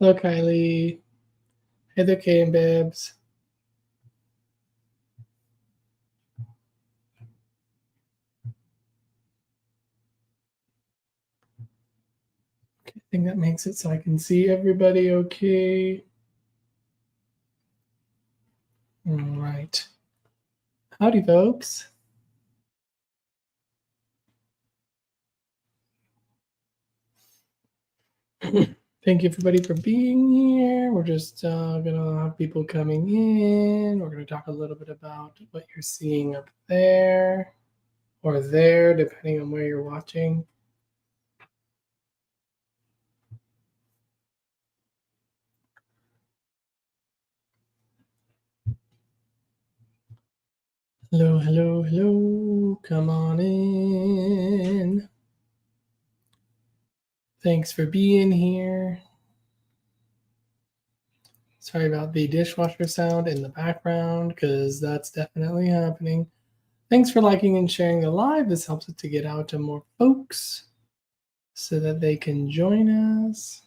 Hello, Kylie. Hey there, Kay and Babs. Okay, I think that makes it so I can see everybody okay. All right. Howdy, folks. Thank you, everybody, for being here. We're just going to have people coming in. We're going to talk a little bit about what you're seeing up there or there, depending on where you're watching. Hello, hello, hello. Come on in. Thanks for being here. Sorry about the dishwasher sound in the background, because that's definitely happening. Thanks for liking and sharing the live. This helps it to get out to more folks so that they can join us.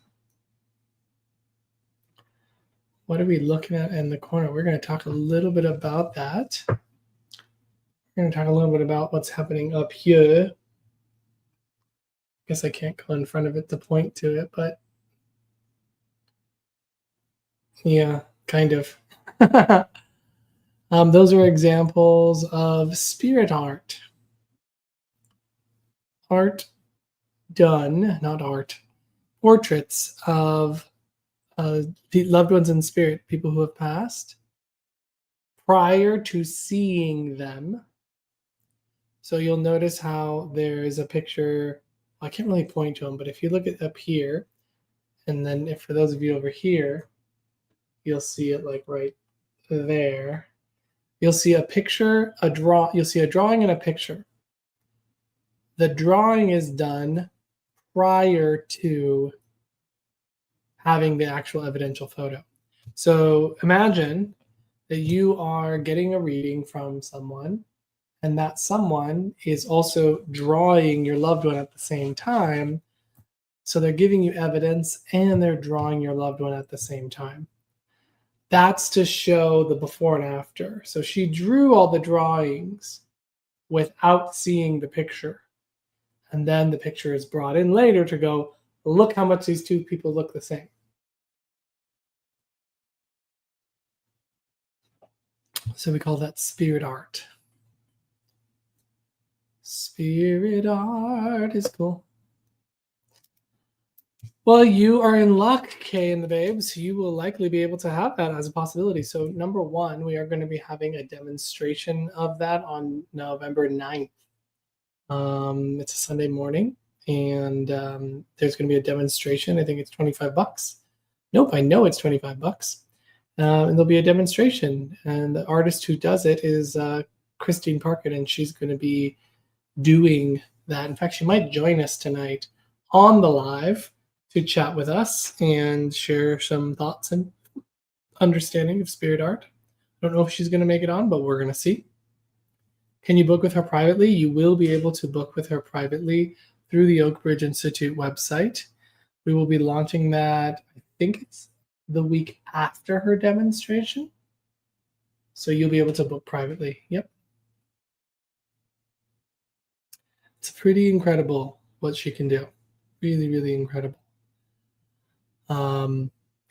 What are we looking at in the corner? We're going to talk a little bit about that. We're going to talk a little bit about what's happening up here. I guess I can't go in front of it to point to it, but yeah, kind of. Those are examples of spirit art. Art done, not art, portraits of loved ones in spirit, people who have passed, prior to seeing them. So you'll notice how there is a picture. I can't really point to them, but if you look at up here, and then if for those of you over here, you'll see it like right there. You'll see a picture, you'll see a drawing and a picture. The drawing is done prior to having the actual evidential photo. So imagine that you are getting a reading from someone, and that someone is also drawing your loved one at the same time. So they're giving you evidence and they're drawing your loved one at the same time. That's to show the before and after. So she drew all the drawings without seeing the picture. And then the picture is brought in later to go, look how much these two people look the same. So we call that spirit art. Spirit art is cool. Well, you are in luck, Kay and the Babes. You will likely be able to have that as a possibility. So number one, we are going to be having a demonstration of that on November 9th. It's a Sunday morning, and there's going to be a demonstration. I think it's $25. Nope, I know it's $25. And there'll be a demonstration. And the artist who does it is Christine Parkin, and she's going to be doing that. In fact, she might join us tonight on the live to chat with us and share some thoughts and understanding of spirit art. I don't know if she's going to make it on, but we're going to see. Can you book with her privately? You will be able to book with her privately through the Oak Ridge Institute website. We will be launching that, I think it's the week after her demonstration. So you'll be able to book privately. Yep. It's pretty incredible what she can do. Really, really incredible.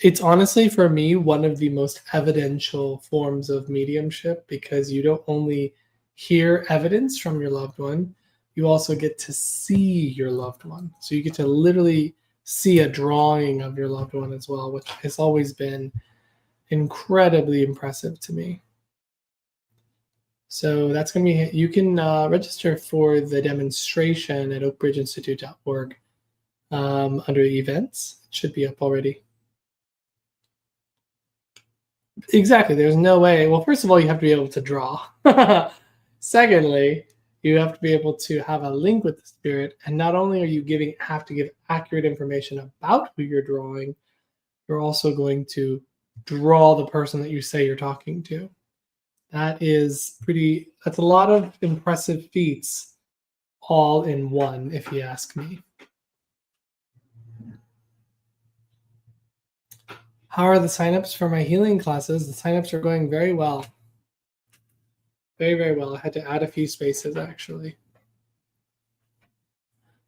It's honestly, for me, one of the most evidential forms of mediumship, because you don't only hear evidence from your loved one, you also get to see your loved one. So you get to literally see a drawing of your loved one as well, which has always been incredibly impressive to me. So that's going to be, you can register for the demonstration at oakbridgeinstitute.org under events. It should be up already. Exactly. There's no way. Well, first of all, you have to be able to draw. Secondly, you have to be able to have a link with the spirit. And not only are you have to give accurate information about who you're drawing, you're also going to draw the person that you say you're talking to. That's a lot of impressive feats all in one, if you ask me. How are the signups for my healing classes? The signups are going very well. Very, very well. I had to add a few spaces actually.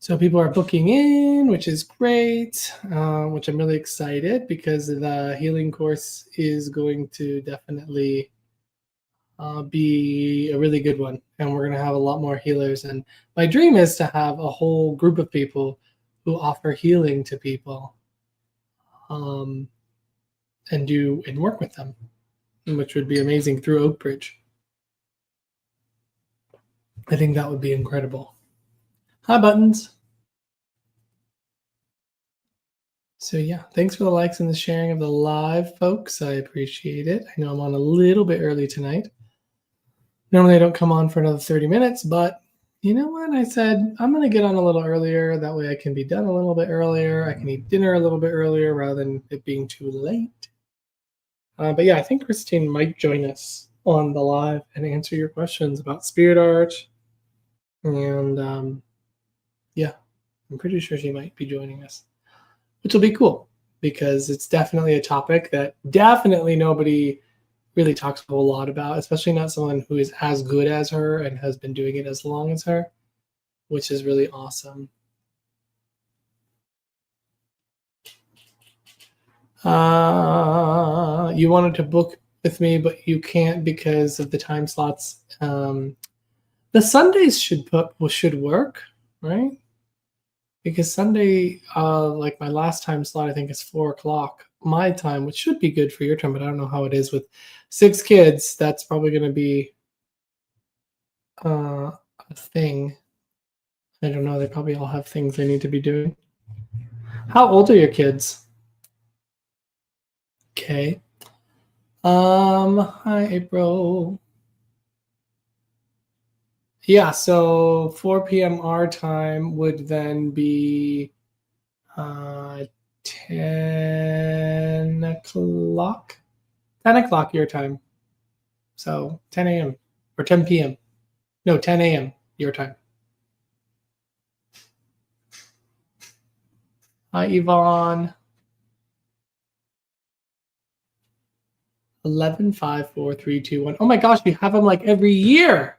So people are booking in, which is great, which I'm really excited because the healing course is going to definitely be a really good one. And we're going to have a lot more healers. And my dream is to have a whole group of people who offer healing to people um, and work with them, which would be amazing through Oak Bridge. I think that would be incredible. Hi, Buttons. So yeah, thanks for the likes and the sharing of the live, folks. I appreciate it. I know I'm on a little bit early tonight. Normally I don't come on for another 30 minutes, but you know what? I said I'm going to get on a little earlier. That way I can be done a little bit earlier. I can eat dinner a little bit earlier rather than it being too late. But yeah, I think Christine might join us on the live and answer your questions about spirit art. And yeah, I'm pretty sure she might be joining us, which will be cool because it's definitely a topic that definitely nobody really talks a whole lot about, especially not someone who is as good as her and has been doing it as long as her, which is really awesome. You wanted to book with me, but you can't because of the time slots. The Sundays should work, right? Because Sunday, like my last time slot, I think is 4 o'clock my time, which should be good for your time, but I don't know how it is with 6 kids. That's probably going to be a thing. I don't know. They probably all have things they need to be doing. How old are your kids? Okay. Hi, April. Yeah, so 4 p.m. our time would then be 10 o'clock. 10 o'clock your time. So 10 a.m. or 10 p.m. No, 10 a.m. your time. Hi, Yvonne. 11, 5, 4, 3, 2, 1. Oh my gosh, we have them like every year.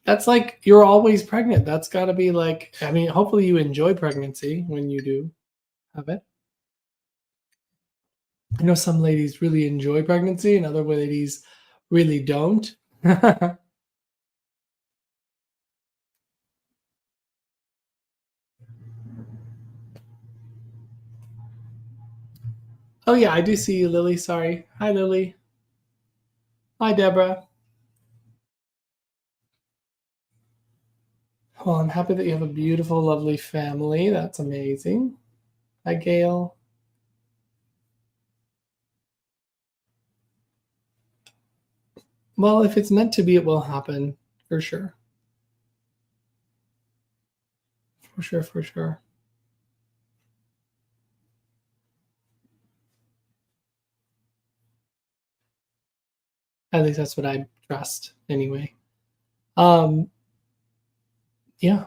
That's like you're always pregnant. That's got to be like, I mean, hopefully you enjoy pregnancy when you do have it. I know some ladies really enjoy pregnancy and other ladies really don't. Oh, yeah, I do see you, Lily. Sorry. Hi, Lily. Hi, Deborah. Well, I'm happy that you have a beautiful, lovely family. That's amazing. Hi, Gail. Well, if it's meant to be, it will happen for sure. For sure, for sure. At least that's what I trust anyway. Um, yeah.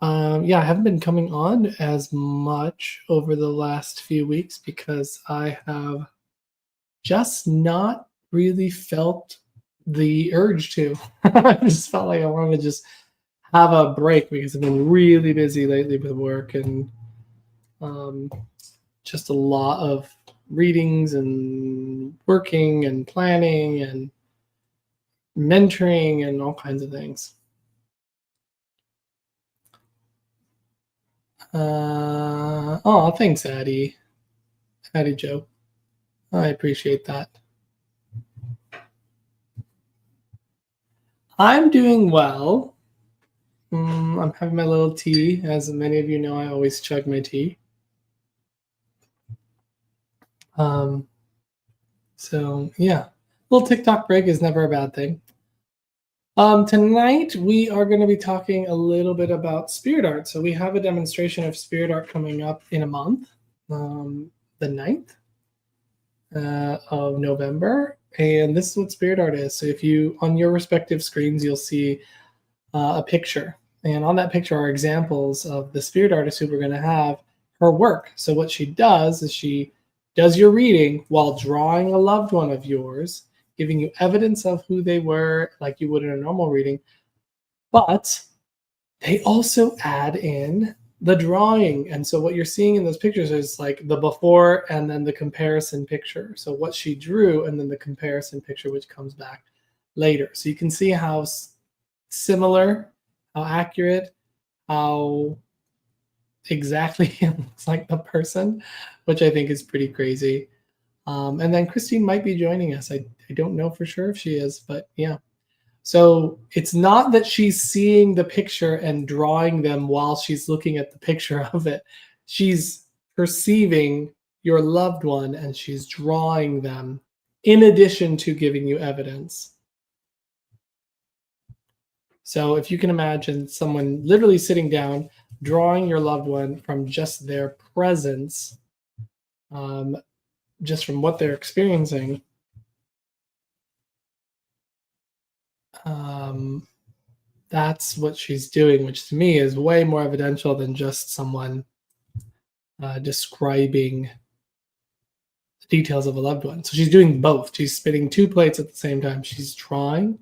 Yeah, I haven't been coming on as much over the last few weeks because I have just not really felt the urge to. I just felt like I wanted to just have a break because I've been really busy lately with work and um, just a lot of readings and working and planning and mentoring and all kinds of things. Oh, thanks, Addie. Addie Joe. I appreciate that. I'm doing well. I'm having my little tea. As many of you know, I always chug my tea. Um, so yeah, little TikTok break is never a bad thing. Tonight we are going to be talking a little bit about spirit art. So we have a demonstration of spirit art coming up in a month, the 9th of November, and this is what spirit art is. So if you on your respective screens, you'll see a picture, and on that picture are examples of the spirit artists who we're going to have. her work. So what she does is she does your reading while drawing a loved one of yours, giving you evidence of who they were like you would in a normal reading. But they also add in the drawing. And so what you're seeing in those pictures is like the before and then the comparison picture. So what she drew and then the comparison picture, which comes back later. So you can see how similar, how accurate, how exactly it looks like the person, which I think is pretty crazy. And then Christine might be joining us. I don't know for sure if she is, but yeah. So it's not that she's seeing the picture and drawing them while she's looking at the picture of it. She's perceiving your loved one and she's drawing them in addition to giving you evidence. So if you can imagine someone literally sitting down, drawing your loved one from just their presence, just from what they're experiencing, that's what she's doing, which to me is way more evidential than just someone describing the details of a loved one. So she's doing both. She's spinning two plates at the same time. She's drawing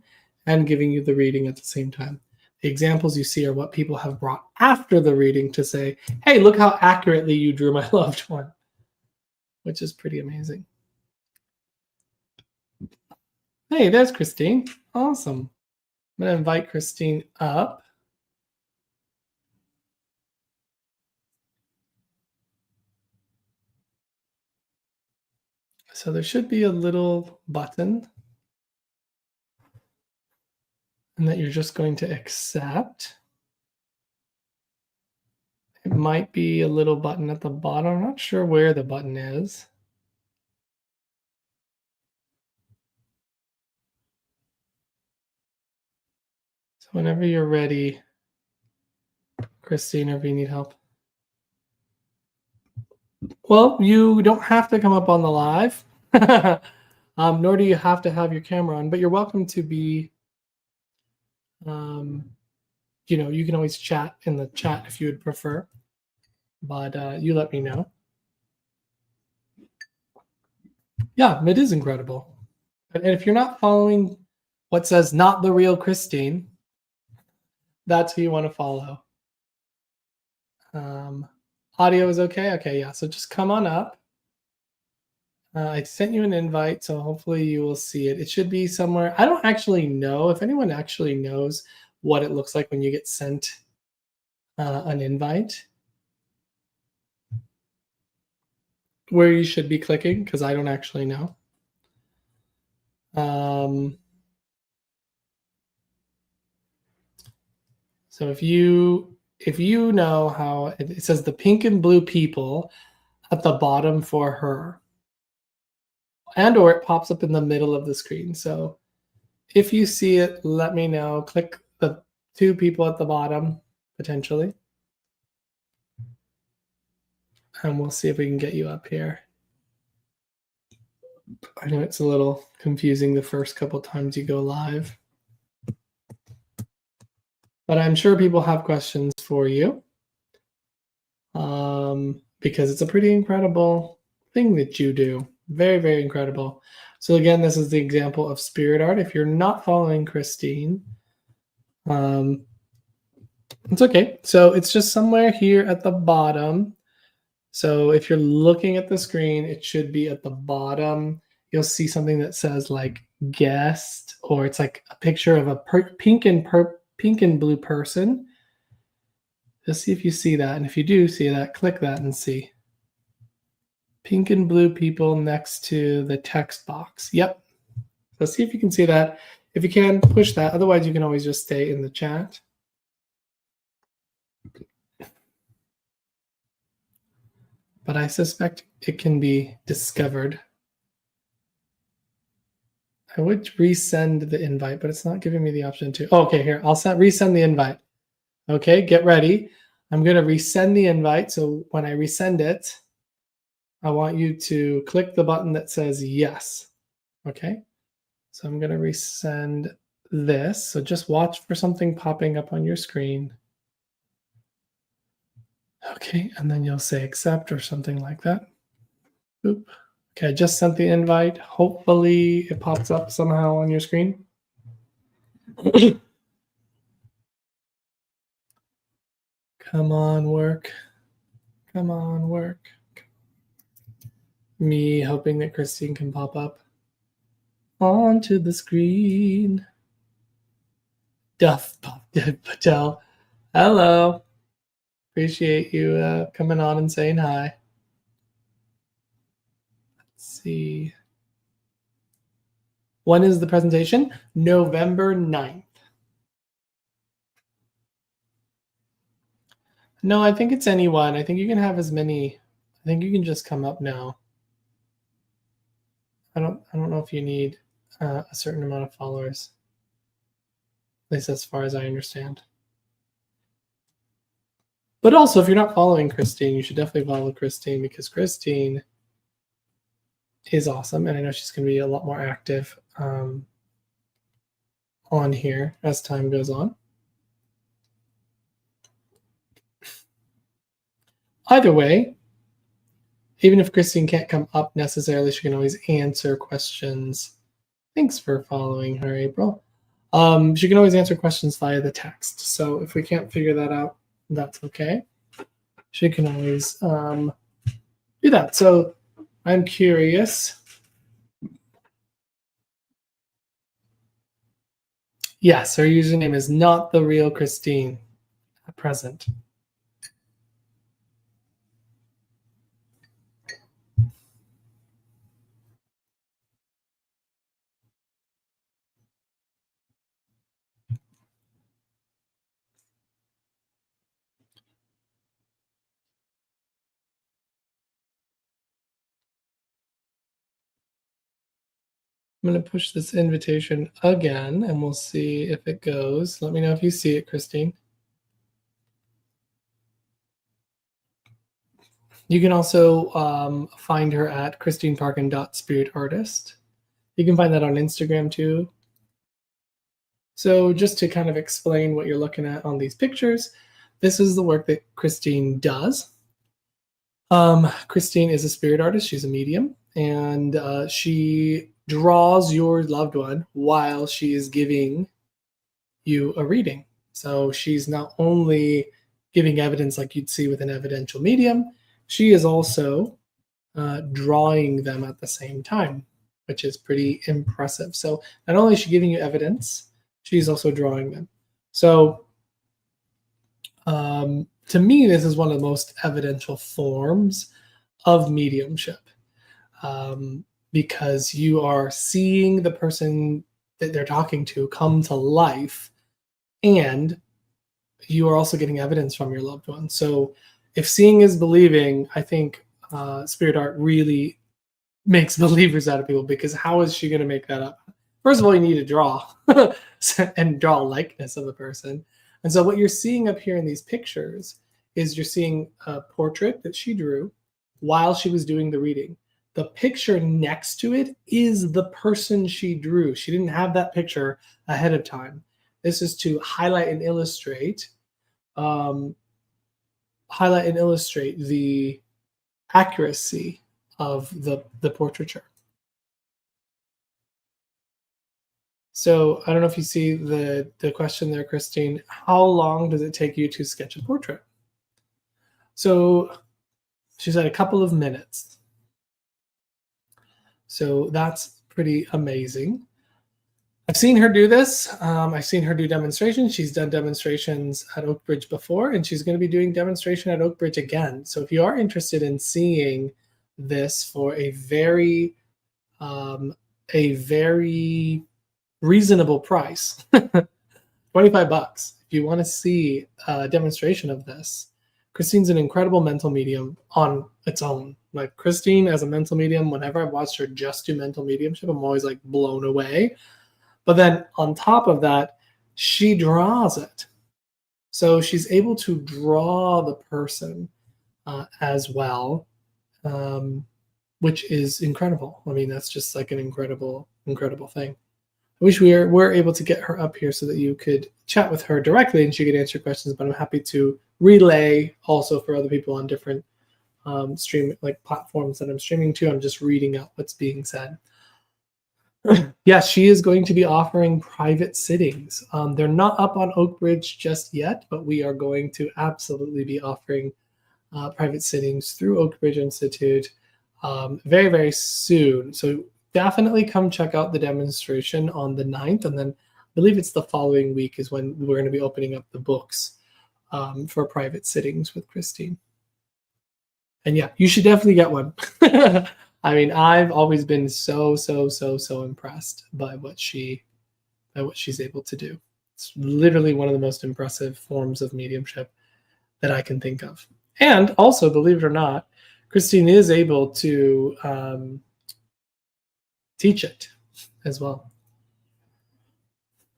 and giving you the reading at the same time. The examples you see are what people have brought after the reading to say, hey, look how accurately you drew my loved one, which is pretty amazing. Hey, there's Christine. Awesome. I'm going to invite Christine up. So there should be a little button and that you're just going to accept. It might be a little button at the bottom. I'm not sure where the button is. So whenever you're ready, Christine, if you need help. Well, you don't have to come up on the live, nor do you have to have your camera on, but you're welcome to be, you can always chat in the chat if you would prefer, but you let me know. Yeah, it is incredible. And if you're not following what says not the real Christine, that's who you want to follow. Audio is okay? Okay, yeah. So just come on up. I sent you an invite, so hopefully you will see it. It should be somewhere. I don't actually know if anyone actually knows what it looks like when you get sent an invite. Where you should be clicking, because I don't actually know. So if you know how it says the pink and blue people at the bottom for her, and or it pops up in the middle of the screen. So if you see it, let me know. Click the two people at the bottom, potentially. And we'll see if we can get you up here. I know it's a little confusing the first couple times you go live. But I'm sure people have questions for you. Because it's a pretty incredible thing that you do. Very, very incredible. So again, this is the example of spirit art. If you're not following Christine, it's okay. So it's just somewhere here at the bottom. So if you're looking at the screen, it should be at the bottom. You'll see something that says like guest, or it's like a picture of a pink and blue person. Just see if you see that. And if you do see that, click that and see. Pink and blue people next to the text box. Yep. So see if you can see that. If you can, push that. Otherwise, you can always just stay in the chat. But I suspect it can be discovered. I would resend the invite, but it's not giving me the option to. Oh, okay, here. I'll resend the invite. Okay, get ready. I'm going to resend the invite. So when I resend it, I want you to click the button that says yes. Okay, so I'm going to resend this. So just watch for something popping up on your screen. Okay, and then you'll say accept or something like that. Boop. Okay, I just sent the invite. Hopefully it pops up somehow on your screen. Come on, work. Come on, work. Me hoping that Christine can pop up onto the screen. Duff Patel. Hello. Appreciate you coming on and saying hi. Let's see. When is the presentation? November 9th. No, I think it's anyone. I think you can have as many. I think you can just come up now. I don't know if you need a certain amount of followers. At least as far as I understand. But also, if you're not following Christine, you should definitely follow Christine because Christine is awesome, and I know she's going to be a lot more active on here as time goes on. Either way, even if Christine can't come up necessarily, she can always answer questions. Thanks for following her, April. She can always answer questions via the text. So if we can't figure that out, that's okay. She can always do that. So I'm curious. Yes, her username is not the real Christine at present. I'm going to push this invitation again, and we'll see if it goes. Let me know if you see it, Christine. You can also find her at christineparkin.spiritartist. You can find that on Instagram too. So just to kind of explain what you're looking at on these pictures, this is the work that Christine does. Christine is a spirit artist. She's a medium, and she draws your loved one while she is giving you a reading. So she's not only giving evidence like you'd see with an evidential medium, she is also drawing them at the same time, which is pretty impressive. So not only is she giving you evidence, she's also drawing them. So to me, this is one of the most evidential forms of mediumship because you are seeing the person that they're talking to come to life, and you are also getting evidence from your loved one. So if seeing is believing, I think spirit art really makes believers out of people, because how is she going to make that up? First of all, you need to draw and draw a likeness of a person. And so what you're seeing up here in these pictures is you're seeing a portrait that she drew while she was doing the reading. The picture next to it is the person she drew. She didn't have that picture ahead of time. This is to highlight and illustrate the accuracy of the portraiture. So I don't know if you see the question there, Christine. How long does it take you to sketch a portrait? So she said a couple of minutes. So that's pretty amazing. I've seen her do this. I've seen her do demonstrations. She's done demonstrations at Oakbridge before, and she's going to be doing demonstration at Oakbridge again. So if you are interested in seeing this for a very reasonable price, $25. If you want to see a demonstration of this, Christine's an incredible mental medium on its own. Like Christine as a mental medium, whenever I've watched her just do mental mediumship, I'm always like blown away. But then on top of that, she draws it. So she's able to draw the person as well, which is incredible. I mean, that's just like an incredible, incredible thing. I wish we were able to get her up here so that you could chat with her directly and she could answer questions, but I'm happy to relay also for other people on different stream like platforms that I'm streaming to. I'm just reading out what's being said. Yes, she is going to be offering private sittings. They're not up on Oak Bridge just yet, but we are going to absolutely be offering private sittings through Oak Bridge Institute very, very soon. So definitely come check out the demonstration on the 9th. And then I believe it's the following week is when we're going to be opening up the books for private sittings with Christine. And yeah, you should definitely get one. I mean, I've always been so impressed by what she's able to do. It's literally one of the most impressive forms of mediumship that I can think of. And also, believe it or not, Christine is able to teach it as well.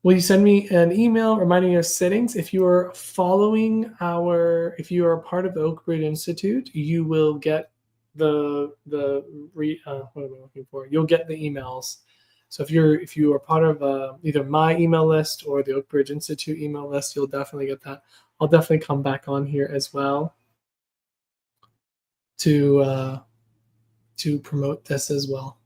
Will you send me an email reminding you of sittings? If you are following if you are a part of the Oak Bridge Institute, you will get what am I looking for? You'll get the emails. So if you are part of either my email list or the Oak Bridge Institute email list, you'll definitely get that. I'll definitely come back on here as well to promote this as well.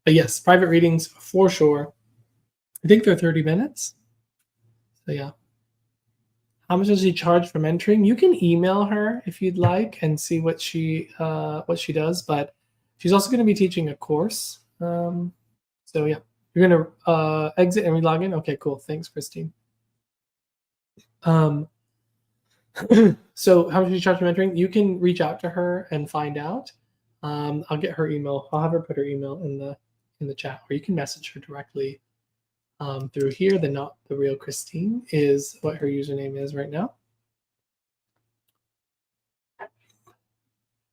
But yes, private readings for sure. I think they're 30 minutes. So yeah. How much does she charge for mentoring? You can email her if you'd like and see what she does. But she's also going to be teaching a course. So yeah, you're going to exit and relog in. Okay, cool. Thanks, Christine. So how much does she charge for mentoring? You can reach out to her and find out. I'll get her email. I'll have her put her email in the chat, or you can message her directly through here. The Not the Real Christine is what her username is right now.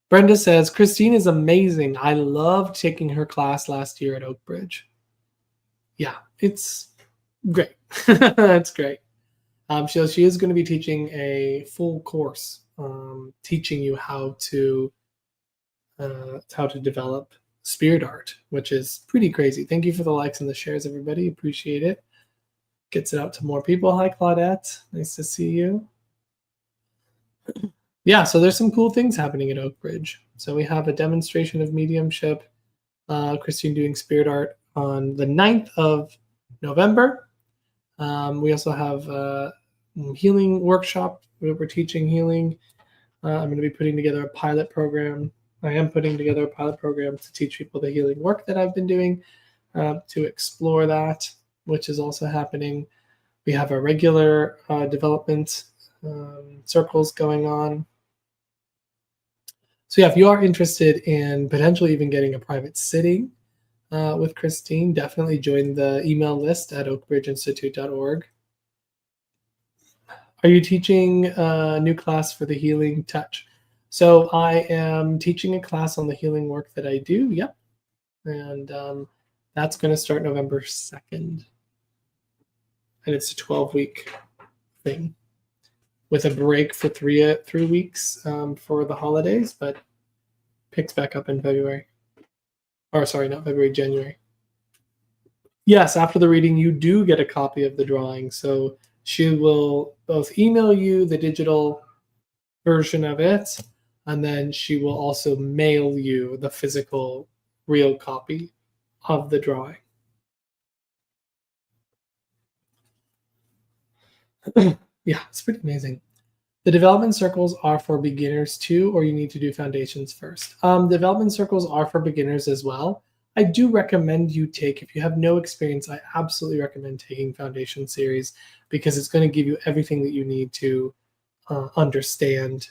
Brenda says, Christine is amazing. I loved taking her class last year at Oak Bridge. Yeah, it's great. It's great. She is going to be teaching a full course, teaching you how to develop spirit art, which is pretty crazy. Thank you for the likes and the shares, everybody. Appreciate it. Gets it out to more people. Hi, Claudette. Nice to see you. Yeah, so there's some cool things happening at Oak Bridge. So we have a demonstration of mediumship, Christine doing spirit art on the 9th of November. We also have a healing workshop where we're teaching healing. I'm going to be putting together a pilot program. I am putting together a pilot program to teach people the healing work that I've been doing to explore that, which is also happening. We have our regular development circles going on. So yeah, if you are interested in potentially even getting a private sitting with Christine, definitely join the email list at oakbridgeinstitute.org. Are you teaching a new class for the healing touch? So I am teaching a class on the healing work that I do. Yep. And that's going to start November 2nd. And it's a 12-week thing with a break for three weeks for the holidays, but picks back up in February. Or sorry, not February, January. Yes, after the reading, you do get a copy of the drawing. So she will both email you the digital version of it, and then she will also mail you the physical, real copy of the drawing. Yeah, it's pretty amazing. The development circles are for beginners too, or you need to do foundations first. Development circles are for beginners as well. I do recommend you take, if you have no experience, I absolutely recommend taking foundation series because it's going to give you everything that you need to understand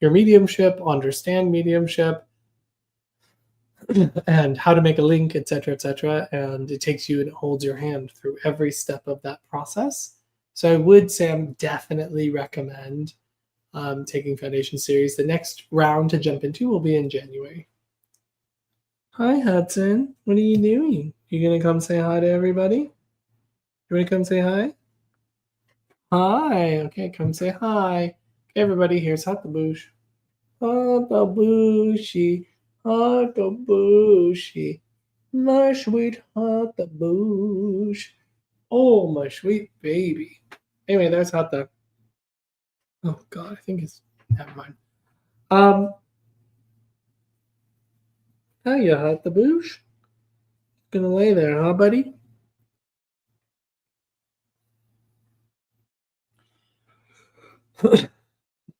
your mediumship, understand mediumship, and how to make a link, etc., etc. And it takes you and it holds your hand through every step of that process. So I would say I definitely recommend taking foundation series. The next round to jump into will be in January. Hi, Hudson. What are you doing? You gonna come say hi to everybody? You wanna come say hi? Hi. Okay, come say hi. Okay, everybody, here's Hutabush. Hutabushi. Hutabushi. My sweet Hutabush. Oh, my sweet baby. Anyway, there's Hatha. Oh God, I think it's never mind. Hiya, Hatha Boosh. Gonna lay there, huh, buddy?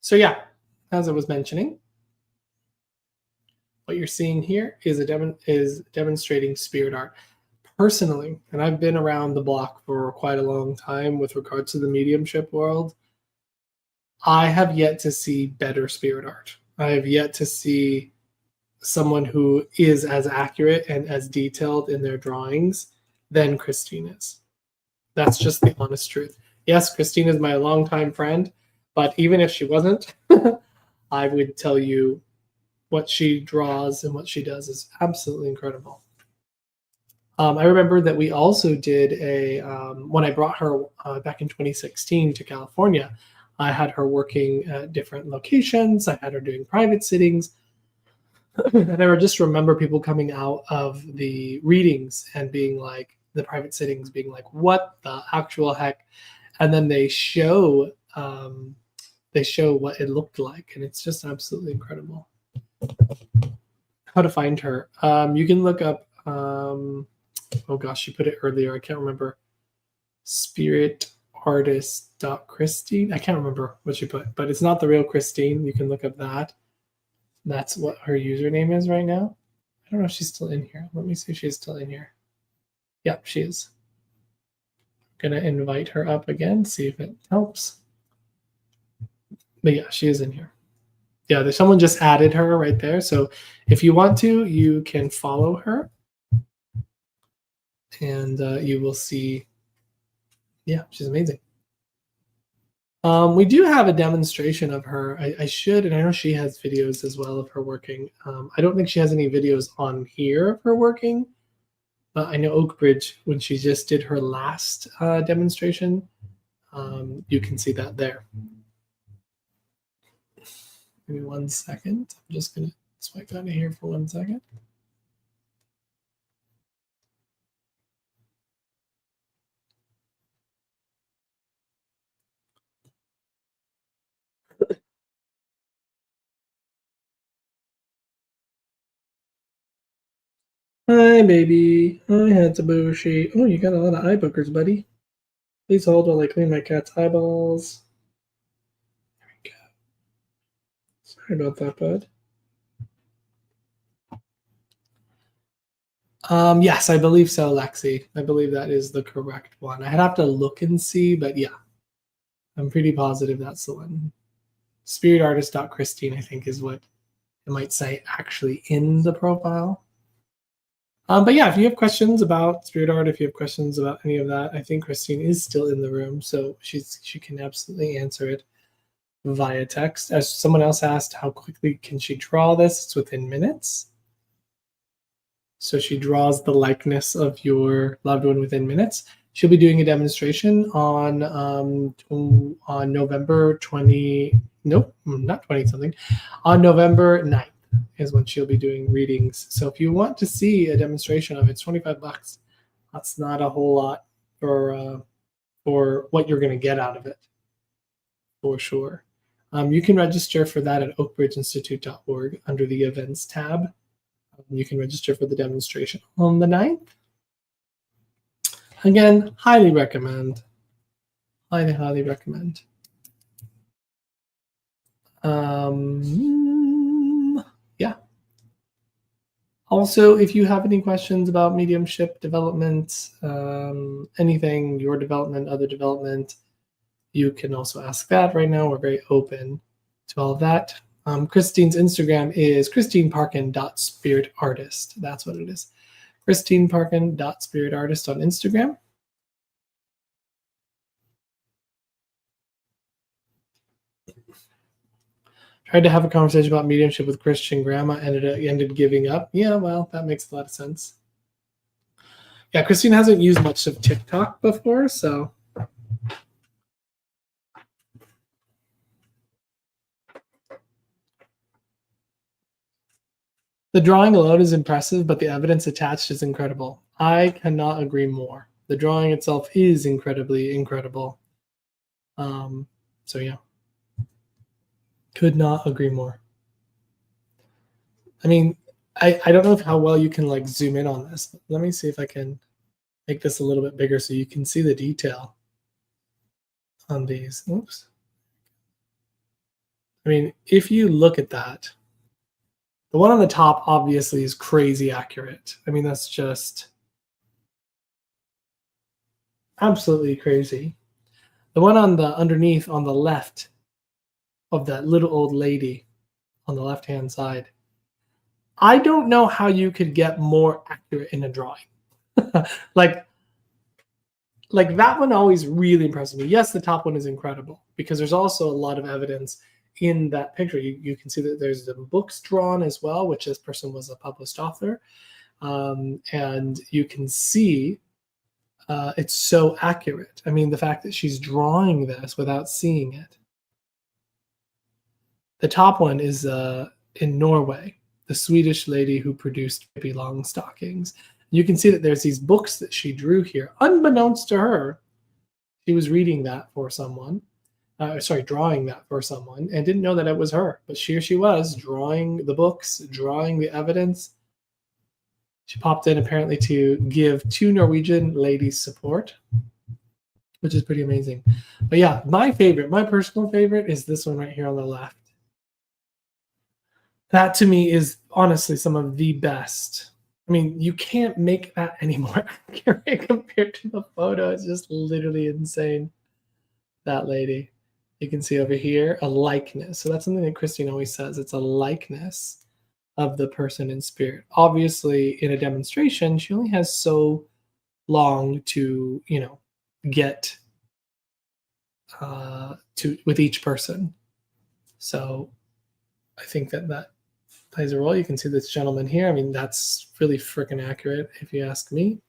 So yeah, as I was mentioning, what you're seeing here is is demonstrating spirit art. Personally, and I've been around the block for quite a long time with regards to the mediumship world, I have yet to see better spirit art. I have yet to see someone who is as accurate and as detailed in their drawings than Christine is. That's just the honest truth. Yes, Christine is my longtime friend, but even if she wasn't, I would tell you what she draws and what she does is absolutely incredible. I remember that we also did when I brought her back in 2016 to California, I had her working at different locations. I had her doing private sittings. And I just remember people coming out of the readings and being like, the private sittings being like, what the actual heck? And then they show what it looked like. And it's just absolutely incredible. How to find her. You can look up, oh gosh, she put it earlier. I can't remember. Spiritartist.Christine. I can't remember what she put, but it's not the real Christine. You can look up that. That's what her username is right now. I don't know if she's still in here. Let me see if she's still in here. Yep, she is. I'm going to invite her up again, see if it helps. But yeah, she is in here. Yeah, there's someone just added her right there. So if you want to, you can follow her. And you will see, yeah, she's amazing. We do have a demonstration of her. I should, and I know she has videos as well of her working. I don't think she has any videos on here of her working, but I know Oakbridge, when she just did her last demonstration, you can see that there. Give me 1 second. I'm just going to swipe out of here for 1 second. Hi, baby. Hi, Hatsubushi. Oh, you got a lot of eye bookers, buddy. Please hold while I clean my cat's eyeballs. There we go. Sorry about that, bud. Yes, I believe so, Lexi. I believe that is the correct one. I'd have to look and see, but yeah, I'm pretty positive that's the one. Spiritartist.Christine, I think, is what it might say actually in the profile. But yeah, if you have questions about spirit art, if you have questions about any of that, I think Christine is still in the room, so she can absolutely answer it via text. As someone else asked, how quickly can she draw this? It's within minutes. So she draws the likeness of your loved one within minutes. She'll be doing a demonstration on November 20. Nope, not 20 something. On November 9th is when she'll be doing readings. So if you want to see a demonstration of it, it's $25. That's not a whole lot for what you're going to get out of it, for sure. You can register for that at oakbridgeinstitute.org under the events tab. You can register for the demonstration on the 9th. Again, highly recommend. Highly, highly recommend. Yeah. Also, if you have any questions about mediumship development, anything, your development, other development, you can also ask that. Right now, we're very open to all of that. Christine's Instagram is christineparkin.spiritartist. That's what it is. christineparkin.spiritartist on Instagram. Tried to have a conversation about mediumship with Christian grandma, ended giving up. Yeah, well, that makes a lot of sense. Yeah, Christine hasn't used much of TikTok before, so. The drawing alone is impressive, but the evidence attached is incredible. I cannot agree more. The drawing itself is incredibly incredible. So yeah, could not agree more. I mean, I don't know how well you can like zoom in on this. Let me see if I can make this a little bit bigger so you can see the detail on these. Oops. I mean, if you look at that, the one on the top obviously is crazy accurate. I mean, that's just absolutely crazy. The one on the underneath on the left of that little old lady on the left-hand side, I don't know how you could get more accurate in a drawing. like like that one always really impresses me. Yes, the top one is incredible because there's also a lot of evidence in that picture. You can see that there's the books drawn as well, which this person was a published author. And you can see it's so accurate. I mean, the fact that she's drawing this without seeing it. The top one is in Norway, the Swedish lady who produced Pippi Longstockings. You can see that there's these books that she drew here. Unbeknownst to her, she was reading that for someone. Drawing that for someone, and didn't know that it was her. But here she was, drawing the books, drawing the evidence. She popped in apparently to give 2 Norwegian ladies support, which is pretty amazing. But yeah, my personal favorite is this one right here on the left. That to me is honestly some of the best. I mean, you can't make that any more accurate compared to the photo. It's just literally insane. That lady. You can see over here a likeness. So that's something that Christine always says. It's a likeness of the person in spirit. Obviously, in a demonstration, she only has so long to, get to with each person. So I think that plays a role. You can see this gentleman here. I mean, that's really freaking accurate if you ask me.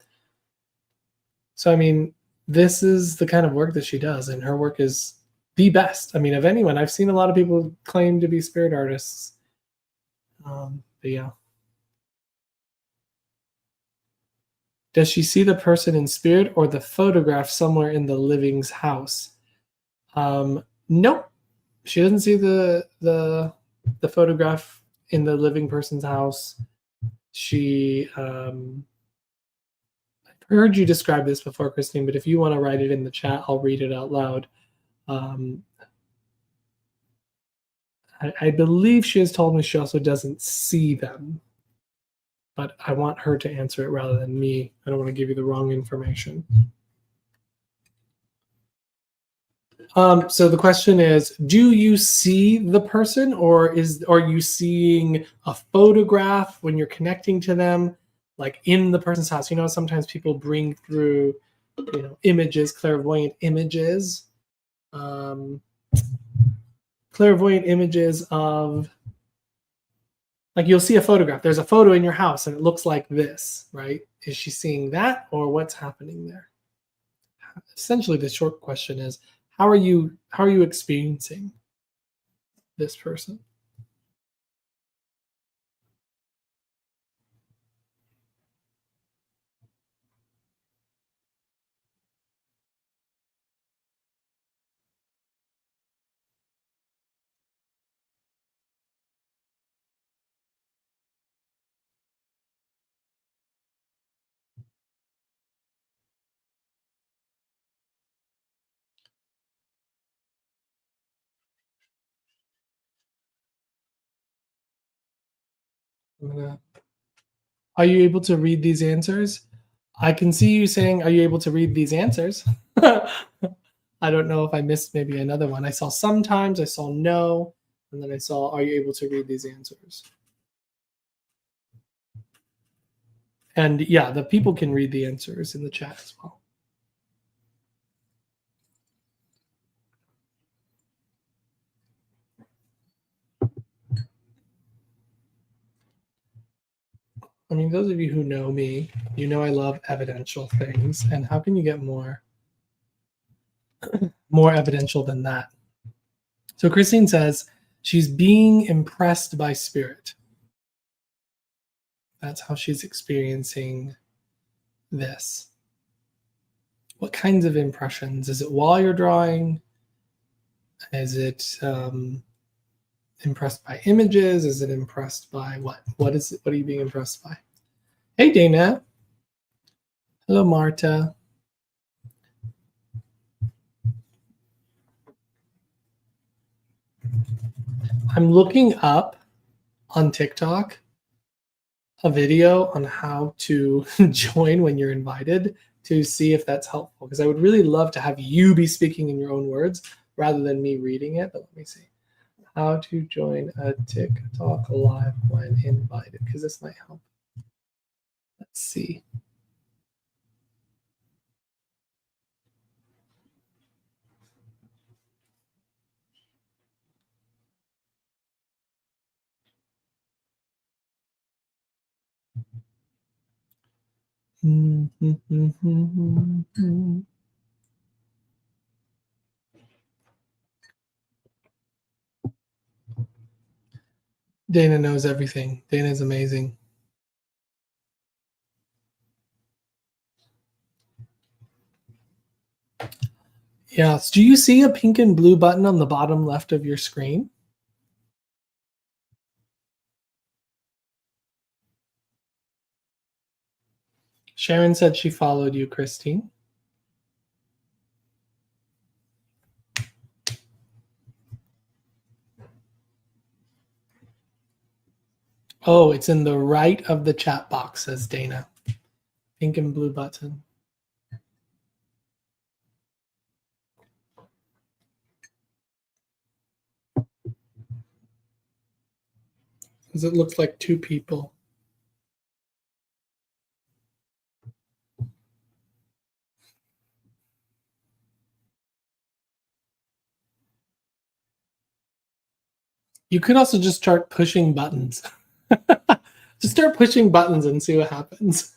So I mean, this is the kind of work that she does, and her work is the best. I mean, of anyone. I've seen a lot of people claim to be spirit artists. But yeah. Does she see the person in spirit or the photograph somewhere in the living's house? Nope. She doesn't see the photograph in the living person's house. She I've heard you describe this before, Christine, but if you want to write it in the chat, I'll read it out loud. I believe she has told me she also doesn't see them, but I want her to answer it rather than me. I don't want to give you the wrong information. So the question is, do you see the person, or are you seeing a photograph when you're connecting to them, like in the person's house? Sometimes people bring through, images, clairvoyant images of, like, you'll see a photograph. There's a photo in your house and it looks like this, right? Is she seeing that, or what's happening there? Essentially, the short question is, how are you experiencing this person? Are you able to read these answers? I can see you saying, are you able to read these answers? I don't know if I missed maybe another one. I saw sometimes, I saw no, and then I saw, are you able to read these answers? And yeah, the people can read the answers in the chat as well. I mean, those of you who know me, you know I love evidential things. And how can you get more evidential than that? So Christine says she's being impressed by spirit. That's how she's experiencing this. What kinds of impressions? Is it while you're drawing? Is it impressed by images? Is it impressed by what? What is it? What are you being impressed by? Hey, Dana. Hello, Marta. I'm looking up on TikTok a video on how to join when you're invited to see if that's helpful, because I would really love to have you be speaking in your own words rather than me reading it. But let me see how to join a TikTok live when invited, because this might help. Let's see. Dana knows everything. Dana's amazing. Yes. Do you see a pink and blue button on the bottom left of your screen? Sharon said she followed you, Christine. Oh, it's in the right of the chat box, says Dana. Pink and blue button. Because it looks like two people. You could also just start pushing buttons. Just start pushing buttons and see what happens.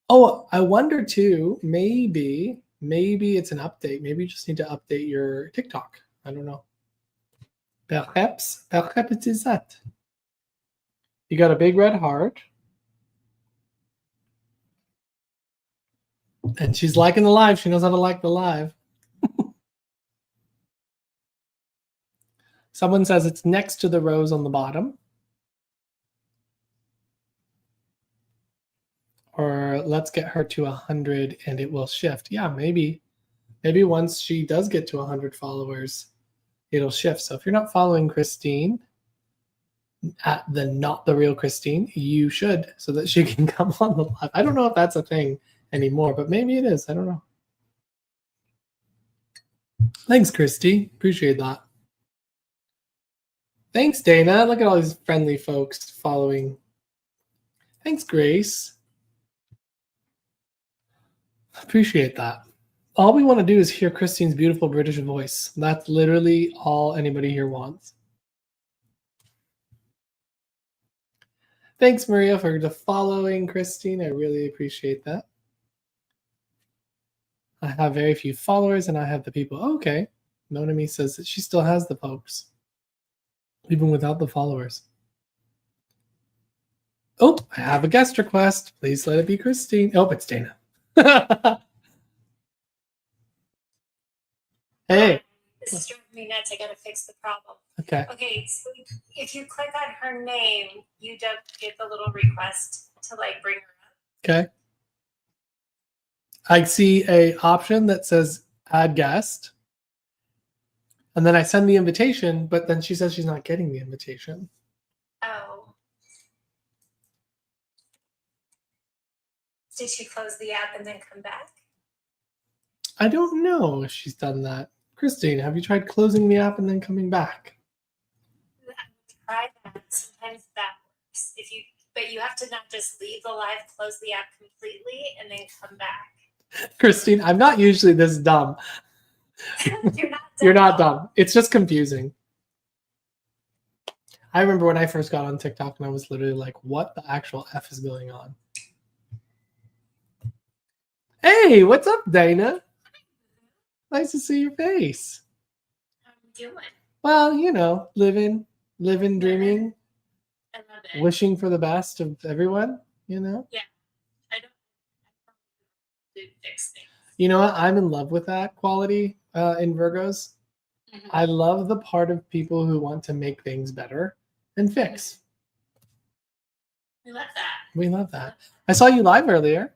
Oh, I wonder too, maybe it's an update. Maybe you just need to update your TikTok. I don't know. Perhaps it is that. You got a big red heart. And she's liking the live. She knows how to like the live. Someone says it's next to the rose on the bottom. Or let's get her to 100 and it will shift. Yeah, maybe once she does get to 100 followers, it'll shift. So if you're not following Christine at the Not the Real Christine, you should, so that she can come on the live. I don't know if that's a thing anymore, but maybe it is. I don't know. Thanks, Christy. Appreciate that. Thanks, Dana. Look at all these friendly folks following. Thanks, Grace. Appreciate that. All we want to do is hear Christine's beautiful British voice. That's literally all anybody here wants. Thanks, Maria, for the following, Christine. I really appreciate that. I have very few followers, and I have the people. Oh, okay. Nonami says that she still has the folks, even without the followers. Oh, I have a guest request. Please let it be Christine. Oh, it's Dana. Hey. This is driving me nuts. I gotta fix the problem. Okay. Okay, so if you click on her name, you don't get the little request to like bring her up. Okay. I see a option that says add guest. And then I send the invitation, but then she says she's not getting the invitation. Oh. Did she close the app and then come back? I don't know if she's done that. Christine, have you tried closing the app and then coming back? Try that. Sometimes that works. But you have to not just leave the live, close the app completely, and then come back. Christine, I'm not usually this dumb. You're not dumb. You're not dumb. It's just confusing. I remember when I first got on TikTok and I was literally like, what the actual F is going on? Hey, what's up, Dana? Nice to see your face. How are you doing? Well, you know, living, dreaming. I love it. Wishing for the best of everyone, you know? Yeah. I don't do fix things. You know what? I'm in love with that quality. in Virgos. Mhm. I love the part of people who want to make things better and fix. We love that. We love that. I saw you live earlier.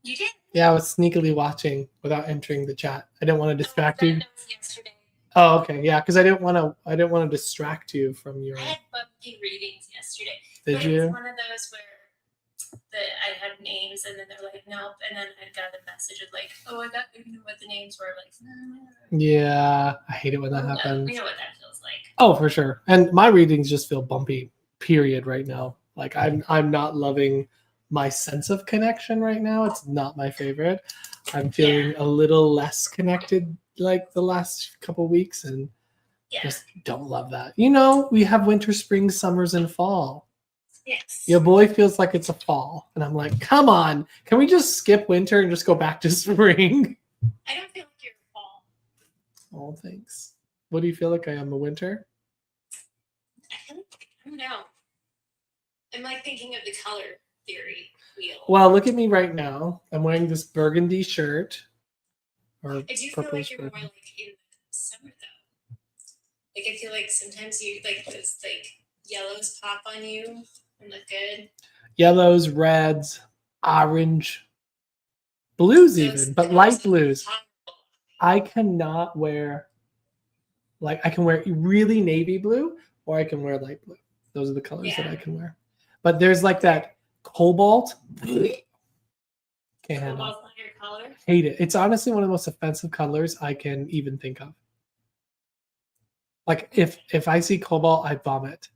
You did? Yeah, I was sneakily watching without entering the chat. I didn't want to distract you. That was yesterday. Oh, okay, yeah, because I didn't want to distract you from your. I had bumpy readings yesterday. Did but you? It was one of those where I had names, and then they're like, nope, and then I got a message of like, oh, I knew what the names were. Like, Yeah, I hate it when that happens. You know what that feels like. Oh, for sure. And my readings just feel bumpy. Period. Right now, like I'm not loving my sense of connection right now. It's not my favorite. I'm feeling a little less connected like the last couple weeks, and just don't love that. You know, we have winter, spring, summers, and fall. Yes. Your boy feels like it's a fall, and I'm like, come on, can we just skip winter and just go back to spring? I don't feel like you're fall. Oh, thanks. What do you feel like I am, a winter? I don't know. I'm like thinking of the color theory wheel. Well, look at me right now. I'm wearing this burgundy shirt. Or I do feel like you're more like in the summer though. Like I feel like sometimes you like those like yellows pop on you and look good. Yellows, reds, orange, blues even, but light blues. I cannot wear, like I can wear really navy blue or I can wear light blue. Those are the colors that I can wear. But there's like that cobalt. Can't handle. Cobalt's not your color? Hate it. It's honestly one of the most offensive colors I can even think of. Like if I see cobalt, I vomit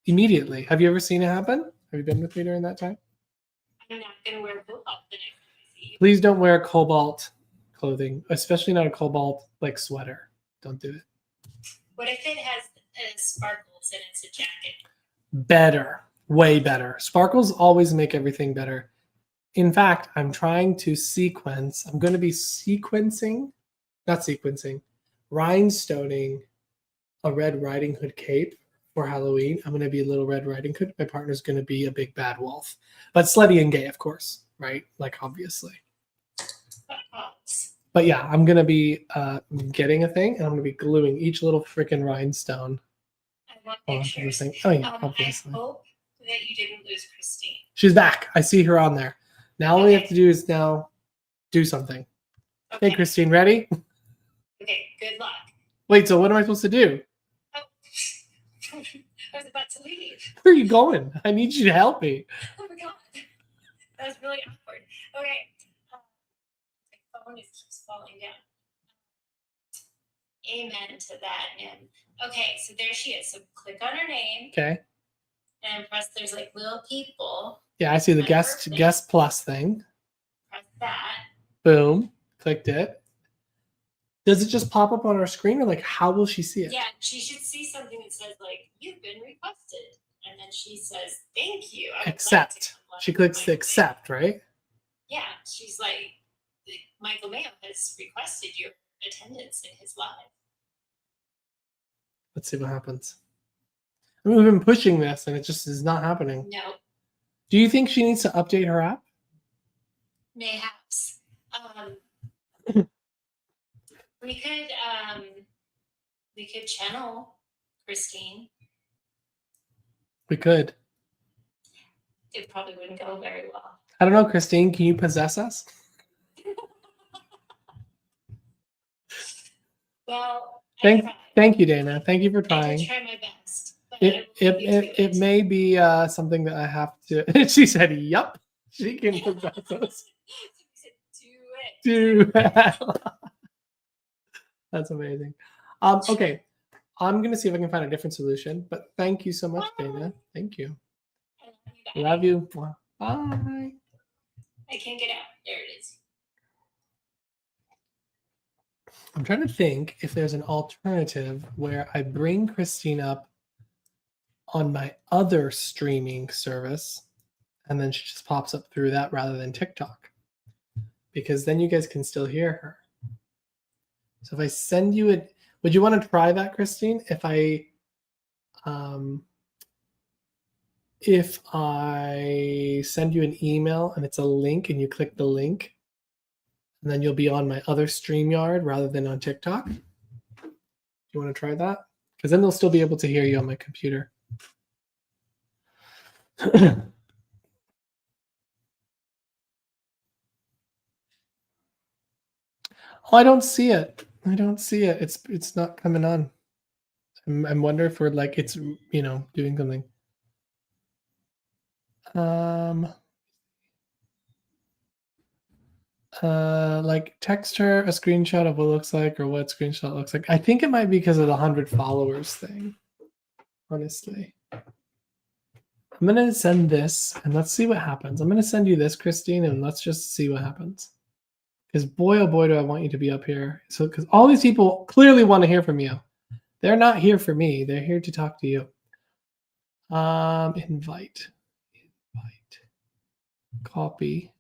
immediately. Have you ever seen it happen? Have you been with me during that time? I'm not gonna wear cobalt the next time I see you. Please don't wear cobalt clothing, especially not a cobalt like sweater. Don't do it. What if it has sparkles and it's a jacket? Better, way better. Sparkles always make everything better. In fact, I'm trying to sequence. I'm going to be rhinestoning a Red Riding Hood cape for Halloween. I'm going to be a little Red Riding Hood. My partner's going to be a big bad wolf, but slutty and gay, of course, right? Like obviously. But yeah, I'm going to be getting a thing, and I'm going to be gluing each little freaking rhinestone. I want pictures. Thing. Oh yeah, obviously. I hope that you didn't lose Christine. She's back. I see her on there. Now all we have to do is now do something. Okay. Hey, Christine, ready? Okay, good luck. Wait, so what am I supposed to do? Oh, I was about to leave. Where are you going? I need you to help me. Oh my god, that was really awkward. Okay, my phone keeps falling down. Amen to that, and okay, so there she is. So click on her name. Okay. And press. There's like little people. Yeah, I see the guest plus thing. Press that. Boom. Clicked it. Does it just pop up on our screen, or like how will she see it? Yeah, she should see something that says like you've been requested, and then she says thank you. Accept. She clicks the accept, right? Yeah, she's like Michael Mayo has requested your attendance in his live. Let's see what happens. I mean, we've been pushing this, and it just is not happening. No. Do you think she needs to update her app? Mayhaps. We could channel Christine. We could. It probably wouldn't go very well. I don't know, Christine. Can you possess us? Well, thank you, Dana. Thank you for trying. I try my best. It may be something that I have to. She said, "Yup, she can possess us." Do it. That's amazing. Okay, I'm gonna see if I can find a different solution. But thank you so much, Dana. Thank you. Love you. Bye. I can't get out. There it is. I'm trying to think if there's an alternative where I bring Christine up on my other streaming service, and then she just pops up through that rather than TikTok, because then you guys can still hear her. So if I send you it, would you want to try that, Christine? If I send you an email and it's a link and you click the link and then you'll be on my other StreamYard rather than on TikTok. Do you want to try that? Because then they'll still be able to hear you on my computer. Oh, I don't see it. I don't see it. It's not coming on. I'm wondering if we're like it's doing something. Like text her a screenshot of what it looks like or what screenshot looks like. I think it might be because of the 100 followers thing. Honestly, I'm gonna send this and let's see what happens. I'm gonna send you this, Christine, and let's just see what happens. Because boy, oh boy, do I want you to be up here. So, because all these people clearly want to hear from you. They're not here for me. They're here to talk to you. Invite, copy.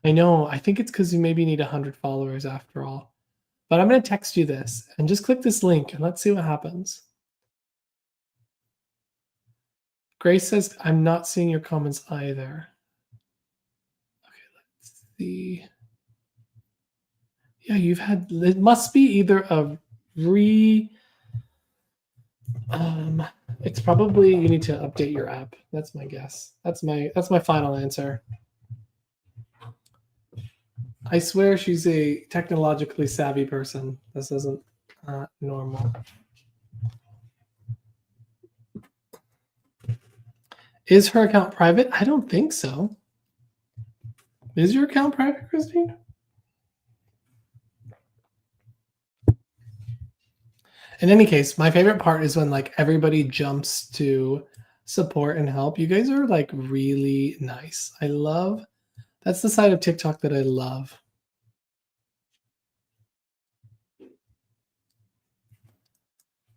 I know. I think it's because you maybe need 100 followers after all. But I'm going to text you this and just click this link and let's see what happens. Grace says, I'm not seeing your comments either. Okay, let's see. Yeah, you've had, it must be either a it's probably you need to update your app. That's my guess. That's my final answer. I swear she's a technologically savvy person. This isn't normal. Is her account private? I don't think so. Is your account private, Christine? In any case, my favorite part is when like everybody jumps to support and help. You guys are like really nice. That's the side of TikTok that I love.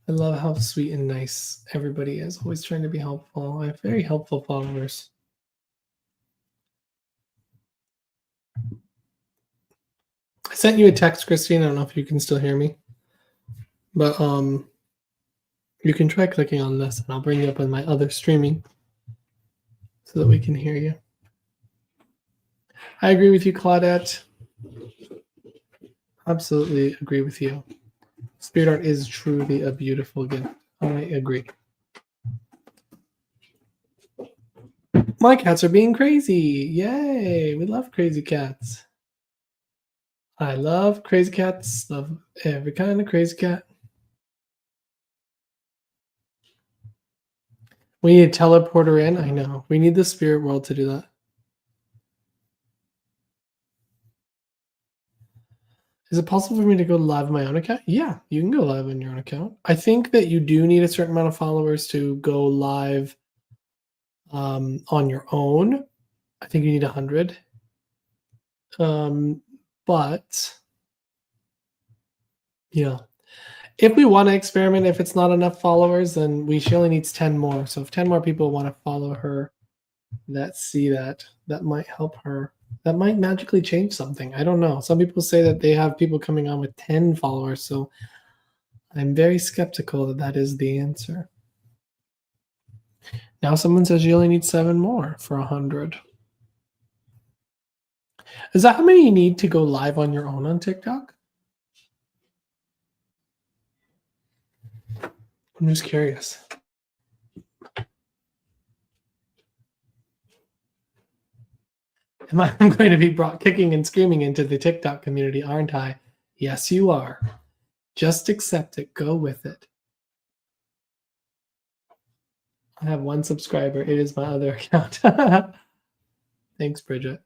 I love how sweet and nice everybody is. Always trying to be helpful. I have very helpful followers. I sent you a text, Christine. I don't know if you can still hear me. But you can try clicking on this and I'll bring you up on my other streaming so that we can hear you. I agree with you, Claudette. Absolutely agree with you. Spirit art is truly a beautiful gift. I agree. My cats are being crazy. Yay. We love crazy cats. I love crazy cats. Love every kind of crazy cat. We need a teleporter in. I know. We need the spirit world to do that. Is it possible for me to go live on my own account? Yeah, you can go live on your own account. I think that you do need a certain amount of followers to go live on your own. I think you need 100. But yeah, if we want to experiment, if it's not enough followers, then she only needs 10 more. So if 10 more people want to follow her that might help her. That might magically change something. I don't know. Some people say that they have people coming on with 10 followers. So I'm very skeptical that is the answer. Now someone says you only need 7 more for 100. Is that how many you need to go live on your own on TikTok? I'm just curious. I'm going to be brought kicking and screaming into the TikTok community, aren't I? Yes, you are. Just accept it. Go with it. I have 1 subscriber. It is my other account. Thanks, Bridget.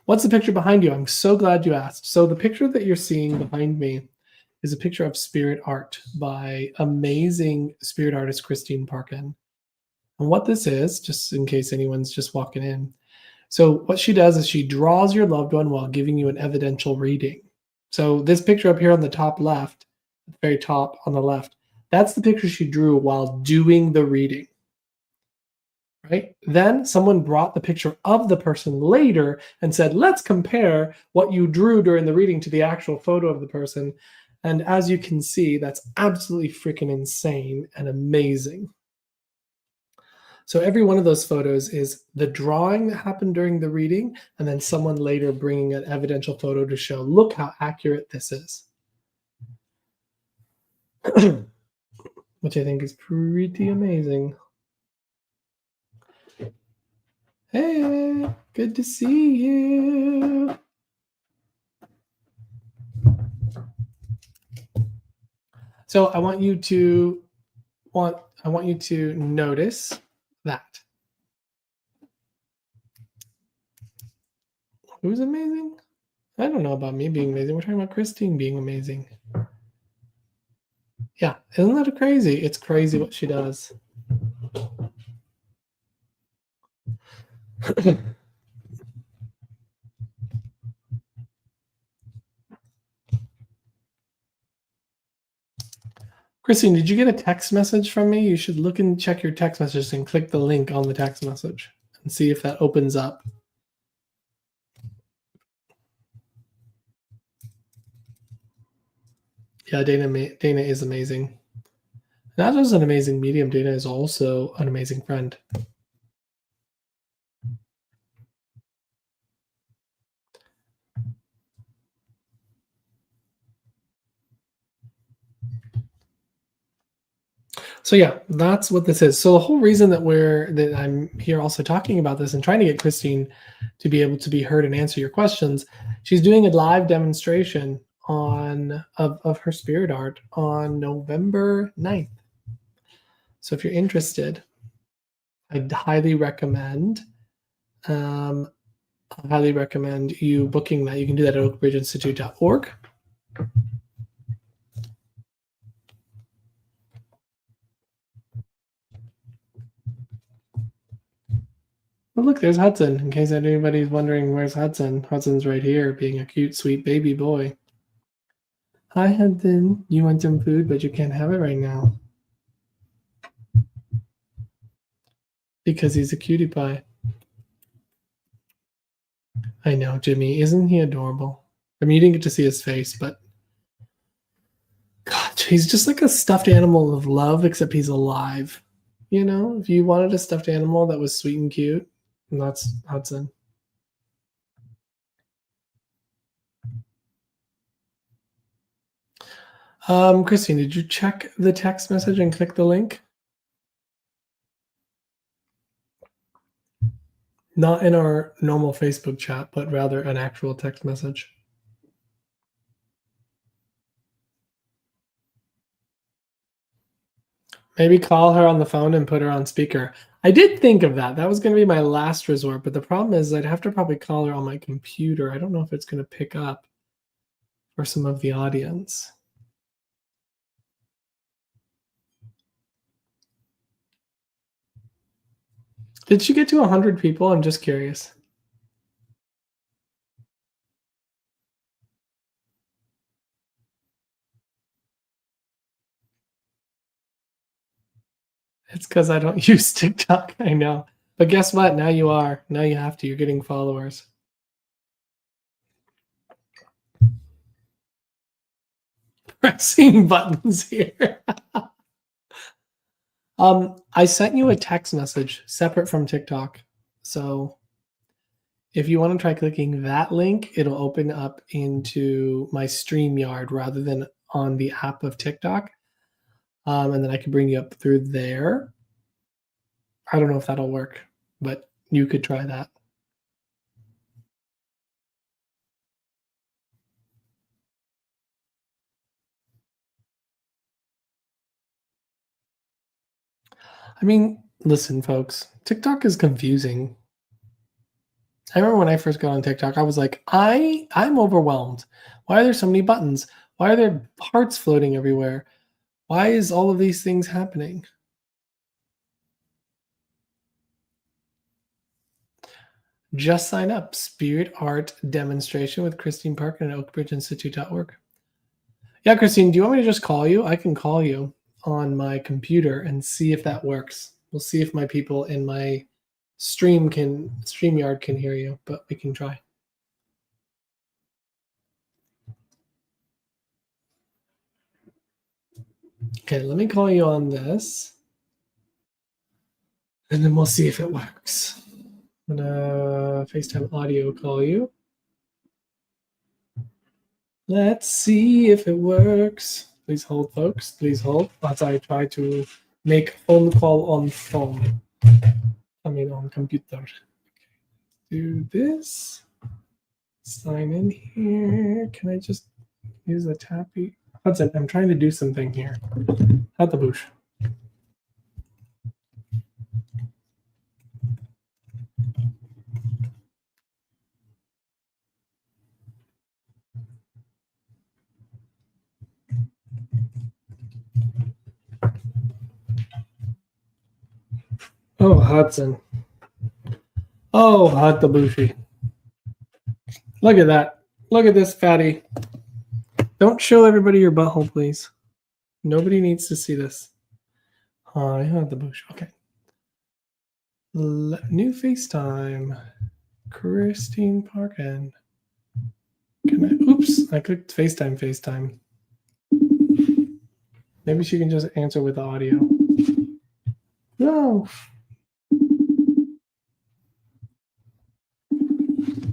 What's the picture behind you? I'm so glad you asked. So the picture that you're seeing behind me is a picture of spirit art by amazing spirit artist Christine Parkin. And what this is, just in case anyone's just walking in. So what she does is she draws your loved one while giving you an evidential reading. So this picture up here on the top left, at the very top on the left, that's the picture she drew while doing the reading. Right? Then someone brought the picture of the person later and said, let's compare what you drew during the reading to the actual photo of the person. And as you can see, that's absolutely freaking insane and amazing. So every one of those photos is the drawing that happened during the reading, and then someone later bringing an evidential photo to show, look how accurate this is. Which I think is pretty amazing. Hey, good to see you. So I want you to notice that. Who's amazing? I don't know about me being amazing. We're talking about Christine being amazing. Yeah, isn't that crazy? It's crazy what she does. Christine, did you get a text message from me? You should look and check your text messages and click the link on the text message and see if that opens up. Yeah, Dana is amazing. Not just an amazing medium, Dana is also an amazing friend. So yeah, that's what this is. So the whole reason that I'm here also talking about this and trying to get Christine to be able to be heard and answer your questions, she's doing a live demonstration of her spirit art on November 9th. So if you're interested, I'd highly recommend you booking that. You can do that at oakbridgeinstitute.org. Oh, look, there's Hudson. In case anybody's wondering, where's Hudson? Hudson's right here, being a cute, sweet baby boy. Hi, Hudson. You want some food, but you can't have it right now. Because he's a cutie pie. I know, Jimmy. Isn't he adorable? I mean, you didn't get to see his face, but God, he's just like a stuffed animal of love, except he's alive. You know, if you wanted a stuffed animal that was sweet and cute, that's Hudson. Christine, did you check the text message and click the link? Not in our normal Facebook chat, but rather an actual text message. Maybe call her on the phone and put her on speaker. I did think of that. That was going to be my last resort, but the problem is I'd have to probably call her on my computer. I don't know if it's going to pick up for some of the audience. Did she get to 100 people? I'm just curious. It's because I don't use TikTok. I know. But guess what? Now you are. Now you have to. You're getting followers. Pressing buttons here. I sent you a text message separate from TikTok. So if you want to try clicking that link, it'll open up into my StreamYard rather than on the app of TikTok. And then I can bring you up through there. I don't know if that'll work, but you could try that. I mean, listen, folks, TikTok is confusing. I remember when I first got on TikTok, I was like, I'm overwhelmed. Why are there so many buttons? Why are there hearts floating everywhere? Why is all of these things happening? Just sign up. Spirit Art Demonstration with Christine Parker at oakbridgeinstitute.org. Yeah, Christine, do you want me to just call you? I can call you on my computer and see if that works. We'll see if my people in my StreamYard can hear you, but we can try. Okay, let me call you on this. And then we'll see if it works. I'm gonna FaceTime audio call you. Let's see if it works. Please hold, folks. Please hold as I try to make a phone call on phone. I mean, on computer. Do this. Sign in here. Can I just use a tappy? Hudson, I'm trying to do something here. At the bush. Oh, Hudson. Oh, hot the bushy. Look at that. Look at this fatty. Don't show everybody your butthole, please. Nobody needs to see this. Hi, hot the bush. Okay. New FaceTime. Christine Parkin. Can I? Oops, I clicked FaceTime. Maybe she can just answer with the audio. No.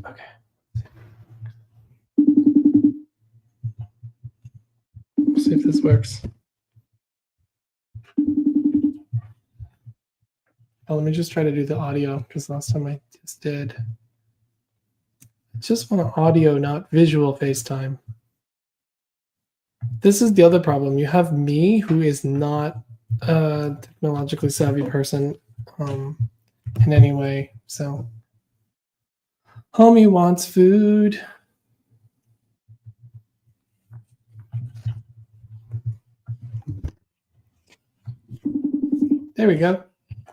Okay. See if this works. Oh, let me just try to do the audio because last time I just did. I just want an audio, not visual FaceTime. This is the other problem. You have me, who is not a technologically savvy person in any way. So, homie wants food. There we go.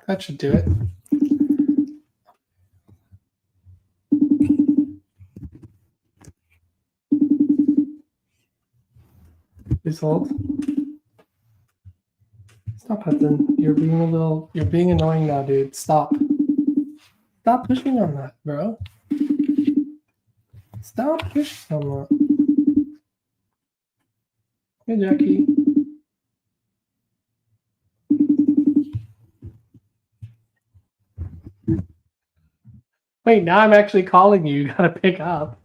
That should do it. Please hold. Stop, Hudson. You're being annoying now, dude. Stop. Stop pushing on that, bro. Stop pushing on that. Hey, Jackie. Wait, now I'm actually calling you. You gotta pick up.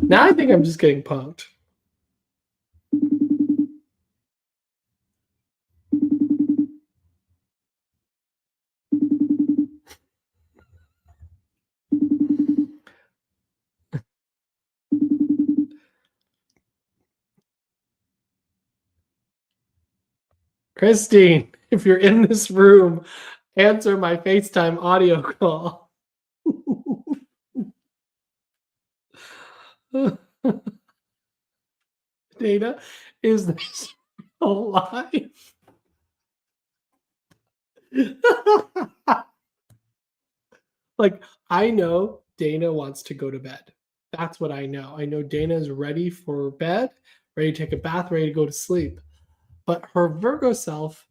Now I think I'm just getting punked. Christine, if you're in this room, answer my FaceTime audio call. Dana, is this alive? Like, I know Dana wants to go to bed. That's what I know. I know Dana is ready for bed, ready to take a bath, ready to go to sleep. But her Virgo self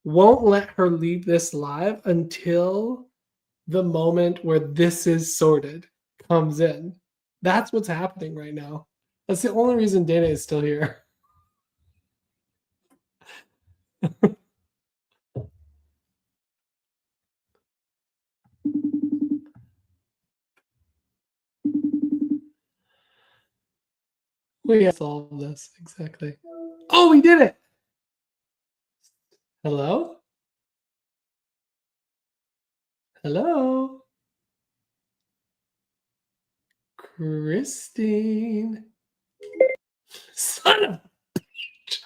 won't let her leave this live until the moment where this is sorted comes in. That's what's happening right now. That's the only reason Dana is still here. We have solved this exactly. Oh, we did it. Hello? Hello? Christine. Son of a bitch.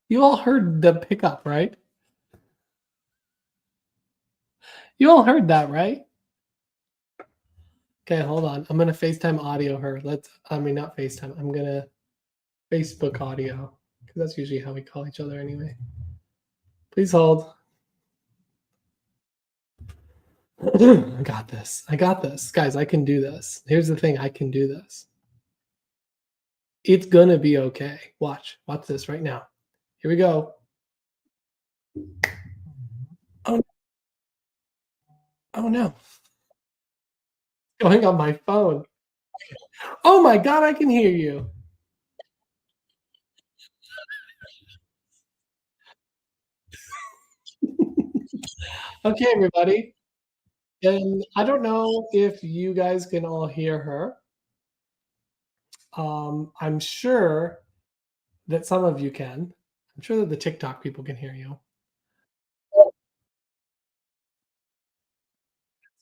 You all heard the pickup, right? You all heard that, right? Okay, hold on. I'm gonna FaceTime audio her. Not FaceTime. I'm gonna Facebook audio because that's usually how we call each other anyway. Please hold. I got this. I got this. Guys, I can do this. Here's the thing, I can do this. It's gonna be okay. Watch. Watch this right now. Here we go. Oh, oh no. Going on my phone. Oh my god, I can hear you. Okay, everybody. And I don't know if you guys can all hear her. I'm sure that some of you can. I'm sure that the TikTok people can hear you.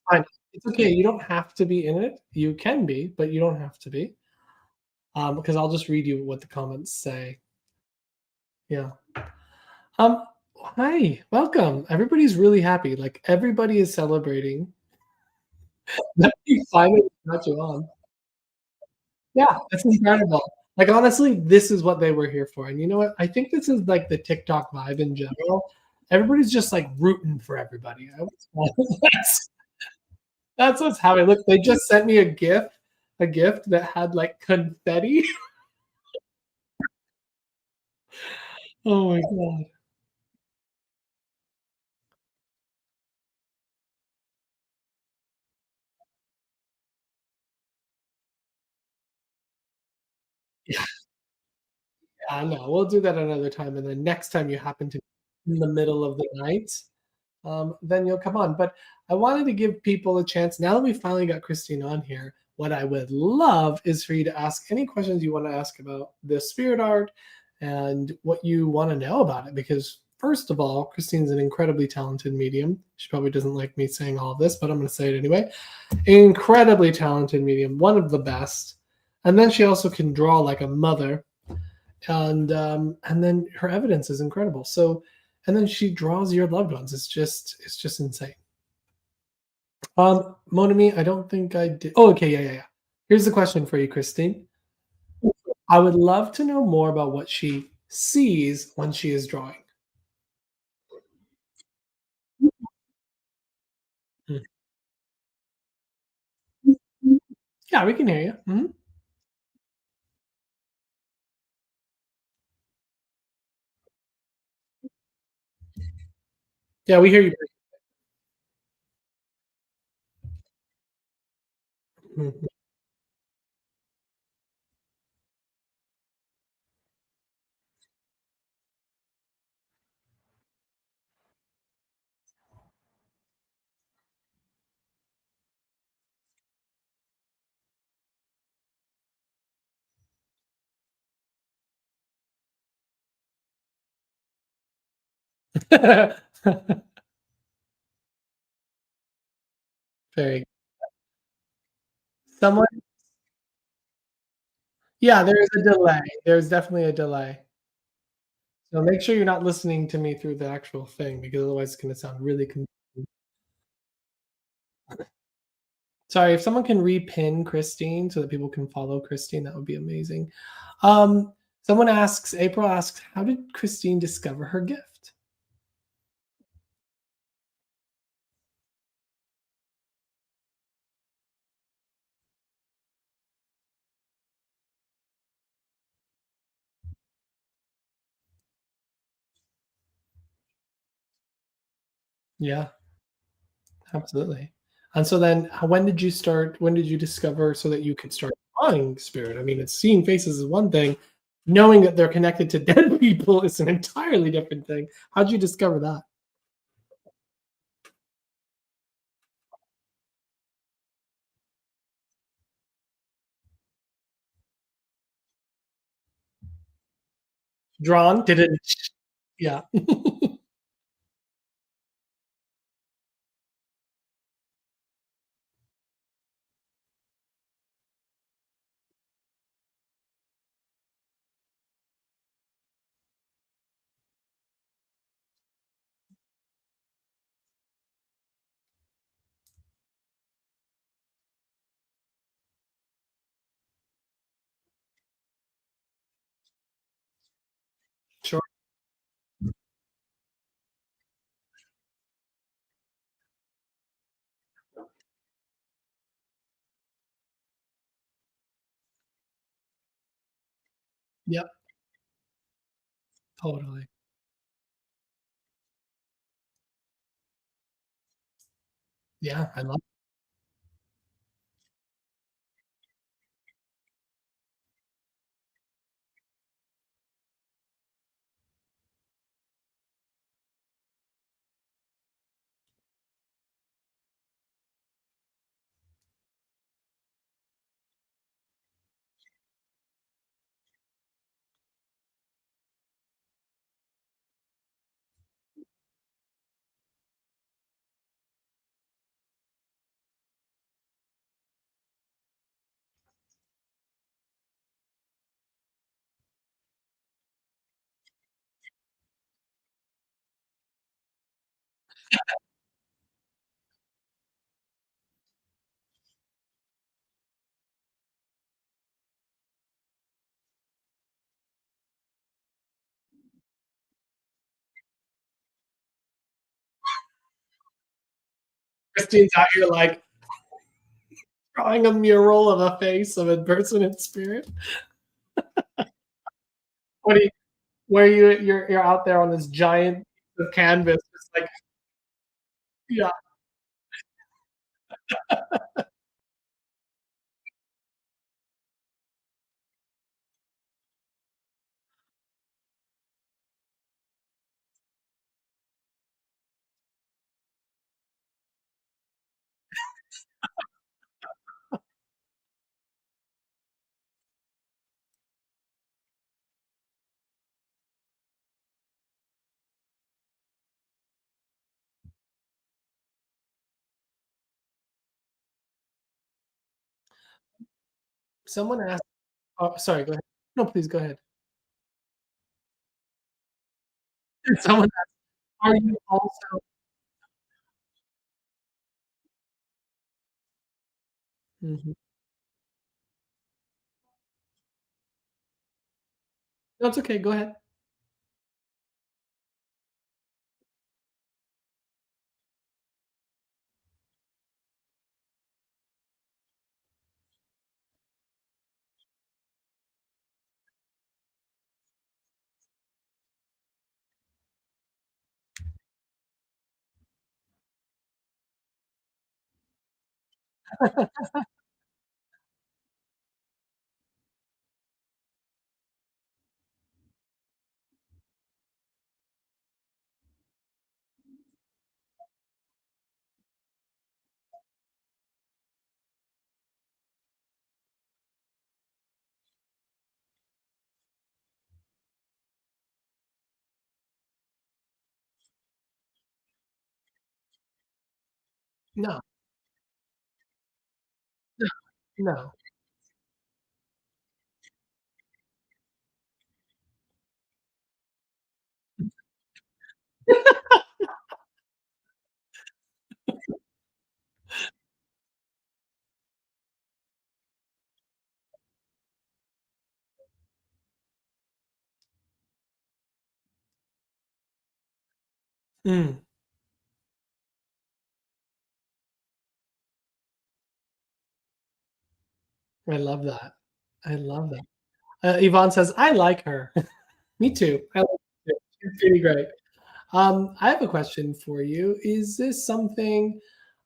Fine. It's okay. You don't have to be in it. You can be, but you don't have to be. Because I'll just read you what the comments say. Yeah. Um, Hi, welcome. Everybody's really happy. Like everybody is celebrating that we finally got you on. Yeah, that's incredible. Like honestly, this is what they were here for. And you know what? I think this is like the TikTok vibe in general. Everybody's just like rooting for everybody. That's that's what's happening. Look, they just sent me a gift that had like confetti. Oh my god. Yeah, I know. We'll do that another time. And then next time you happen to be in the middle of the night, then you'll come on. But I wanted to give people a chance. Now that we finally got Christine on here, what I would love is for you to ask any questions you want to ask about the spirit art and what you want to know about it. Because, first of all, Christine's an incredibly talented medium. She probably doesn't like me saying all this, but I'm going to say it anyway. Incredibly talented medium, one of the best. And then she also can draw like a mother, and then her evidence is incredible. So, and then she draws your loved ones. It's just insane. Monami, I don't think I did. Oh, okay, yeah, yeah, yeah. Here's the question for you, Christine. I would love to know more about what she sees when she is drawing. Mm. Yeah, we can hear you. Mhm. Yeah, we hear you. Mhm. Very. Someone. Yeah, there is a delay. There's definitely a delay. So make sure you're not listening to me through the actual thing because otherwise it's going to sound really confusing. Sorry, if someone can repin Christine so that people can follow Christine, that would be amazing. Someone asks, April asks, how did Christine discover her gift? Yeah, absolutely. And so then, when did you start? When did you discover so that you could start drawing spirit? I mean, it's seeing faces is one thing. Knowing that they're connected to dead people is an entirely different thing. How did you discover that? Drawn? Did it? Yeah. Sure. Yep, totally. Yeah, I love Christine's out here, like, drawing a mural of a face of a person in spirit. What do you where you're out there on this giant piece of canvas, just like yeah, someone asked oh, sorry, go ahead. No, please go ahead. Someone asked, "Are you also" Mhm. No, it's okay, go ahead. No, no, no. Mm, I love that. I love that. Yvonne says, "I like her." Me too. I like her too. She's pretty great. I have a question for you. Is this something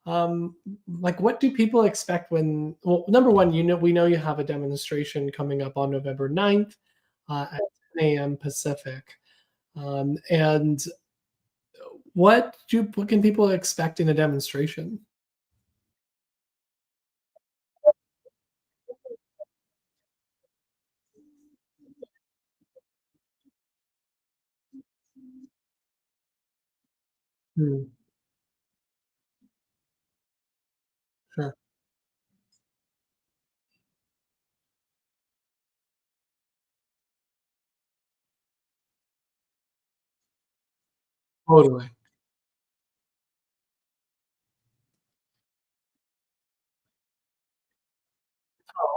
like what do people expect when well, number one, we know you have a demonstration coming up on November 9th at 10 a.m. Pacific. And what can people expect in a demonstration? Hmm, sure. Totally.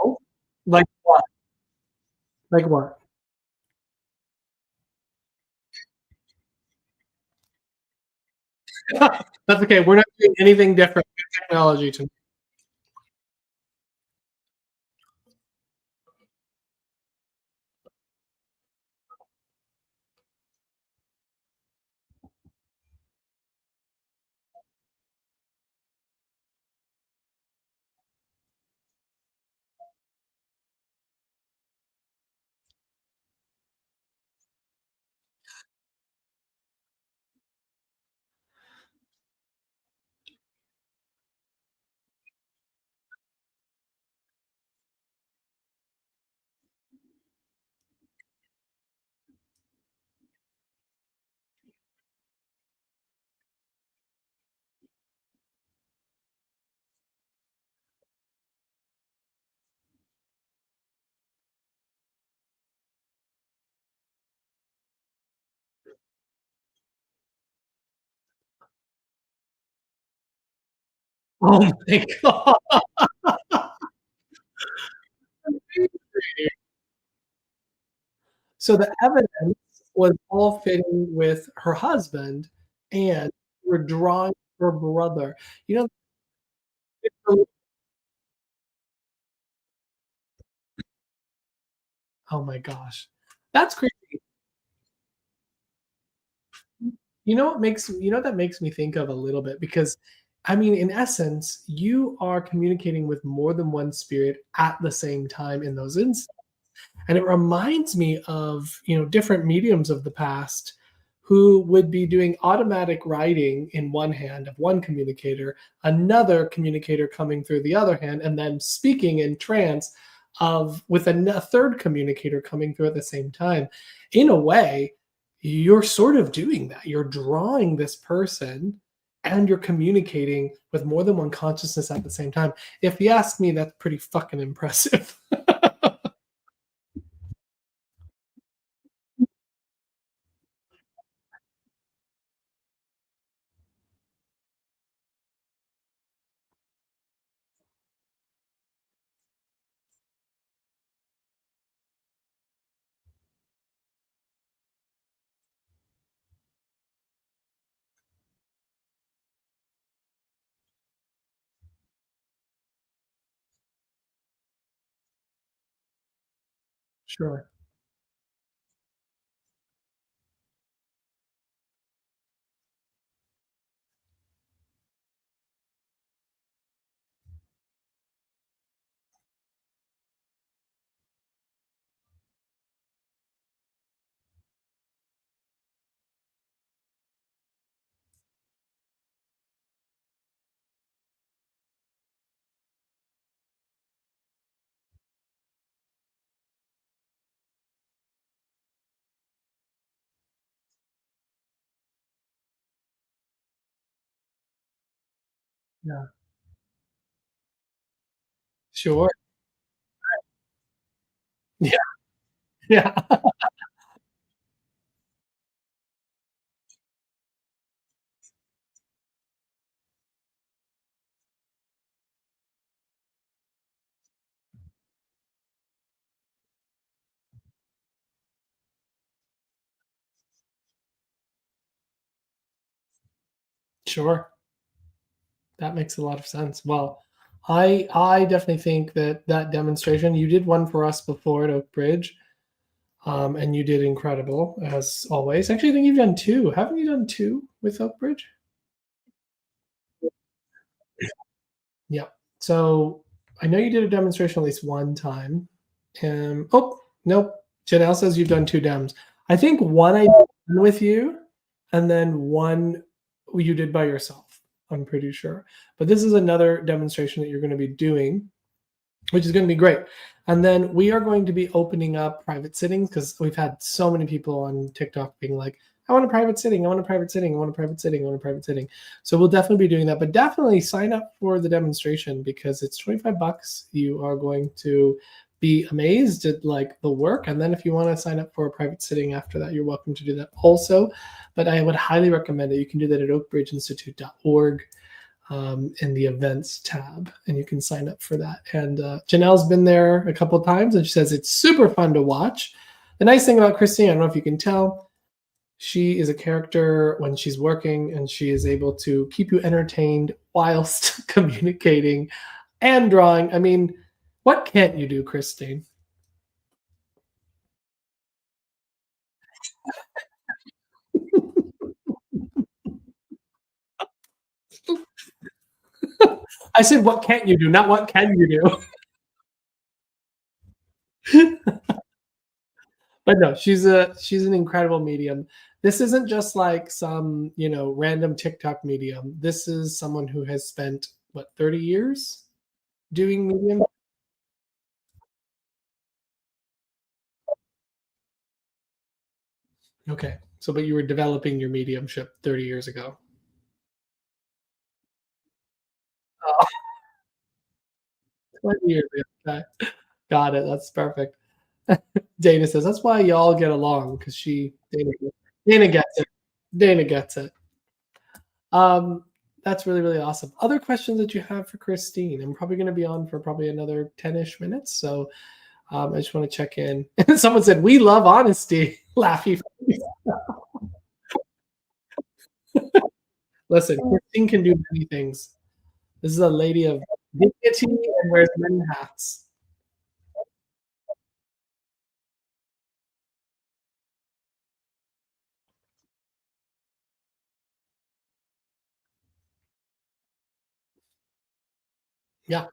Oh, like what? Like what? That's okay. We're not doing anything different with technology tonight. Oh my god. So the evidence was all fitting with her husband, and we're drawing her brother. You know, oh my gosh. That's crazy. You know what that makes me think of a little bit because, I mean, in essence, you are communicating with more than one spirit at the same time in those instances. And it reminds me of, different mediums of the past who would be doing automatic writing in one hand of one communicator, another communicator coming through the other hand, and then speaking in trance of with a third communicator coming through at the same time. In a way, you're sort of doing that. You're drawing this person and you're communicating with more than one consciousness at the same time. If you ask me, that's pretty fucking impressive. Sure. Yeah. Sure. Yeah. Yeah. Sure. That makes a lot of sense. Well, I definitely think that that demonstration you did one for us before at Oak Bridge, and you did incredible as always. Actually, I think you've done two. Haven't you done two with Oak Bridge? Yeah. So I know you did a demonstration at least one time. Oh, nope. Janelle says you've done two dems. I think one I did with you, and then one you did by yourself. I'm pretty sure. But this is another demonstration that you're going to be doing, which is going to be great. And then we are going to be opening up private sittings because we've had so many people on TikTok being like, I want a private sitting, I want a private sitting, I want a private sitting, I want a private sitting. So we'll definitely be doing that. But definitely sign up for the demonstration because it's 25 bucks. You are going to be amazed at like the work. And then if you want to sign up for a private sitting after that, you're welcome to do that also. But I would highly recommend it. You can do that at oakbridgeinstitute.org in the events tab, and you can sign up for that. And Janelle's been there a couple of times, and she says it's super fun to watch. The nice thing about Christine, I don't know if you can tell, she is a character when she's working, and she is able to keep you entertained whilst communicating and drawing. I mean, what can't you do, Christine? I said, what can't you do? Not what can you do? But no, she's an incredible medium. This isn't just like some, random TikTok medium. This is someone who has spent what 30 years doing medium. Okay. So but you were developing your mediumship 30 years ago. Oh, 20 years ago. Okay. Got it. That's perfect. Dana says that's why y'all get along because Dana gets it. Dana gets it. Um That's really, really awesome. Other questions that you have for Christine? I'm probably going to be on for probably another 10-ish minutes. So I just want to check in. Someone said, we love honesty. Laughy. Listen, Christine can do many things. This is a lady of dignity and wears many hats. Yeah.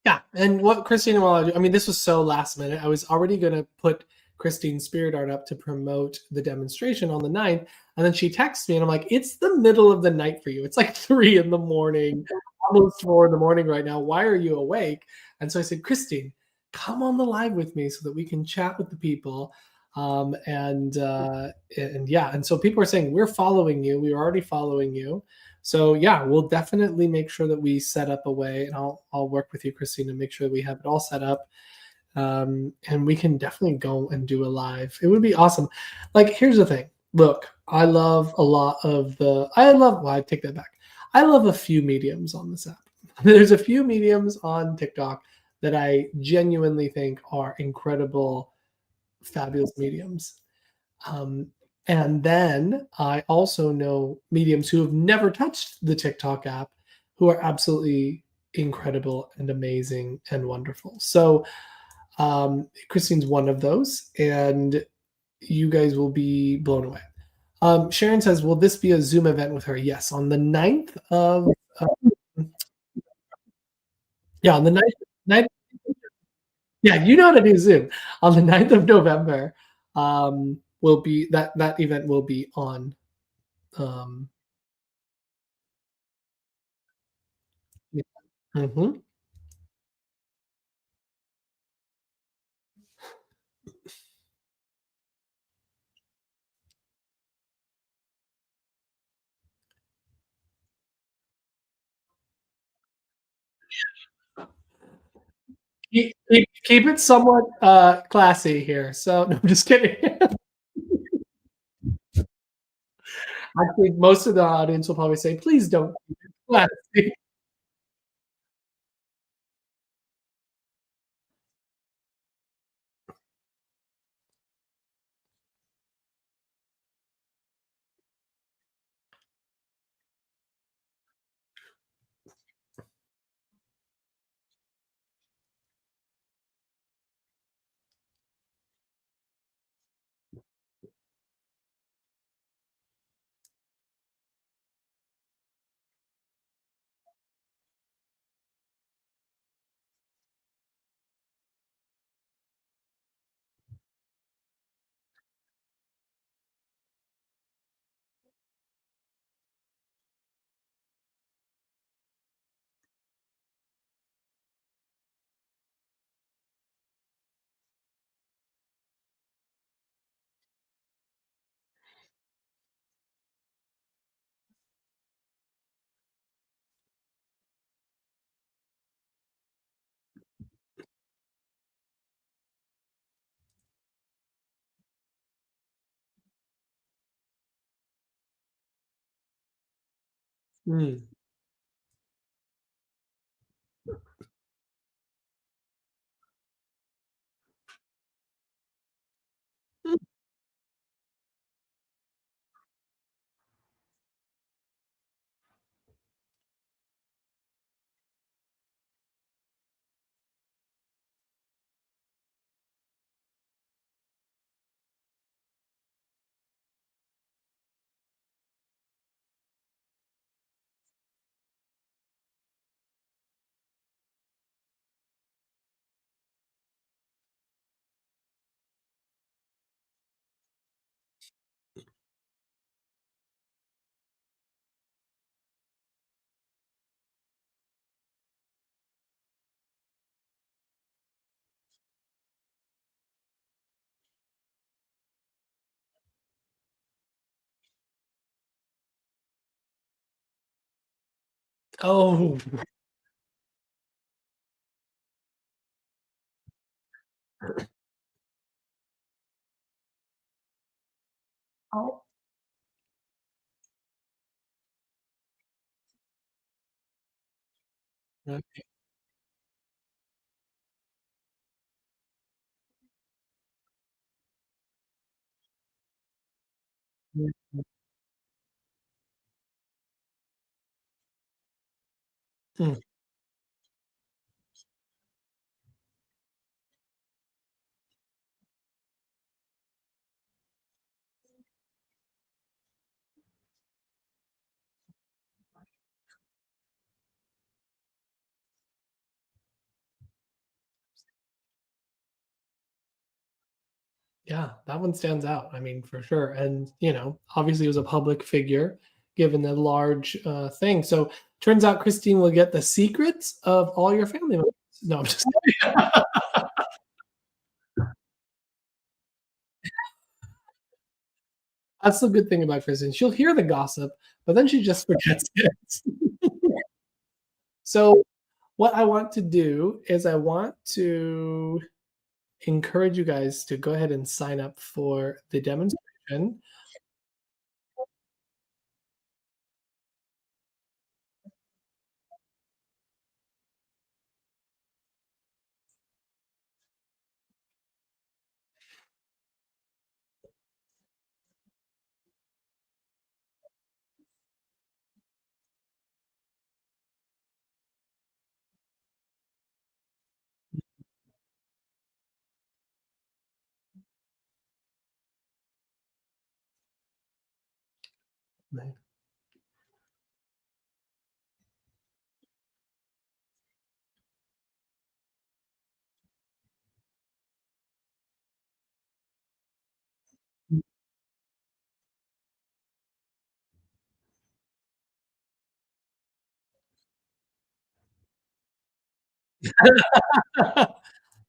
Yeah, and what Christine and I do, I mean, this was so last minute. I was already going to put Christine's spirit art up to promote the demonstration on the 9th. And then she texts me, and I'm like, it's the middle of the night for you. It's like 3 in the morning, almost 4 in the morning right now. Why are you awake? And so I said, Christine, come on the live with me so that we can chat with the people. And yeah, and so people are saying, we're following you. We were already following you. So yeah, we'll definitely make sure that we set up a way, and I'll work with you, Christine, to make sure we have it all set up, and we can definitely go and do a live. It would be awesome. Like, here's the thing. Look, I love a lot of the. I love. Well, I take that back. I love a few mediums on this app. There's a few mediums on TikTok that I genuinely think are incredible, fabulous mediums. Um, and then I also know mediums who have never touched the TikTok app who are absolutely incredible and amazing and wonderful. So Christine's one of those, and you guys will be blown away. Sharon says, will this be a Zoom event with her? Yes, on the 9th of, uh, yeah, on the 9th, yeah, you know how to do Zoom. On the 9th of November, will be that event will be on. Um, yeah. Mhm. Keep it somewhat classy here. So no, I'm just kidding. I think most of the audience will probably say, "Please don't keep it classy." Mm. Oh, Oh, okay. Mhm. Mm. Yeah, that one stands out. I mean, for sure. And, obviously it was a public figure given the large thing. So turns out Christine will get the secrets of all your family members. No, I'm just kidding. That's the good thing about Christine. She'll hear the gossip, but then she just forgets it. So what I want to do is I want to encourage you guys to go ahead and sign up for the demonstration.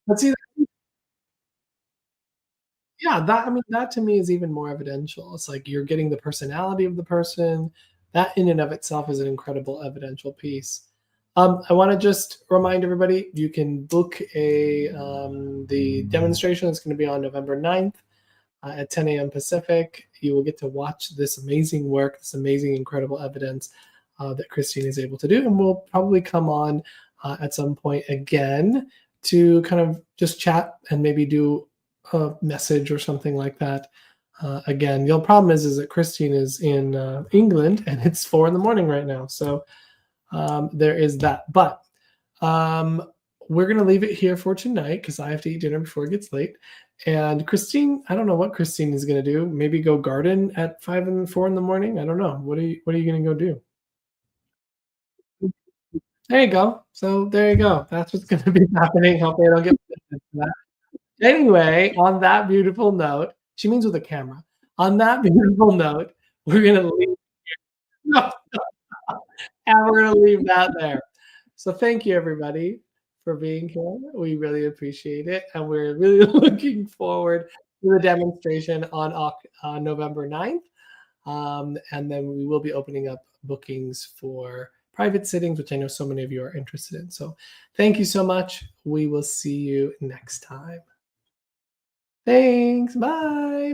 But see, yeah, that I mean, that to me is even more evidential. It's like you're getting the personality of the person. That in and of itself is an incredible evidential piece. I want to just remind everybody you can book the demonstration that's going to be on November 9th at 10 a.m. Pacific. You will get to watch this amazing work, this amazing, incredible evidence that Christine is able to do. And we'll probably come on at some point again to kind of just chat and maybe do a message or something like that. Again, the problem is that Christine is in England and it's 4 in the morning right now. So there is that. But um, we're going to leave it here for tonight because I have to eat dinner before it gets late. And Christine, I don't know what Christine is going to do. Maybe go garden at 5 and 4 in the morning. I don't know. What are you going to go do? There you go. So there you go. That's what's going to be happening. Hopefully, I don't get into that. Anyway, on that beautiful note, she means with a camera. On that beautiful note, we're going to leave. And we're gonna leave that there. So thank you everybody for being here. We really appreciate it, and we're really looking forward to the demonstration on November 9th. And then we will be opening up bookings for private sittings, which I know so many of you are interested in. So thank you so much. We will see you next time. Thanks. Bye.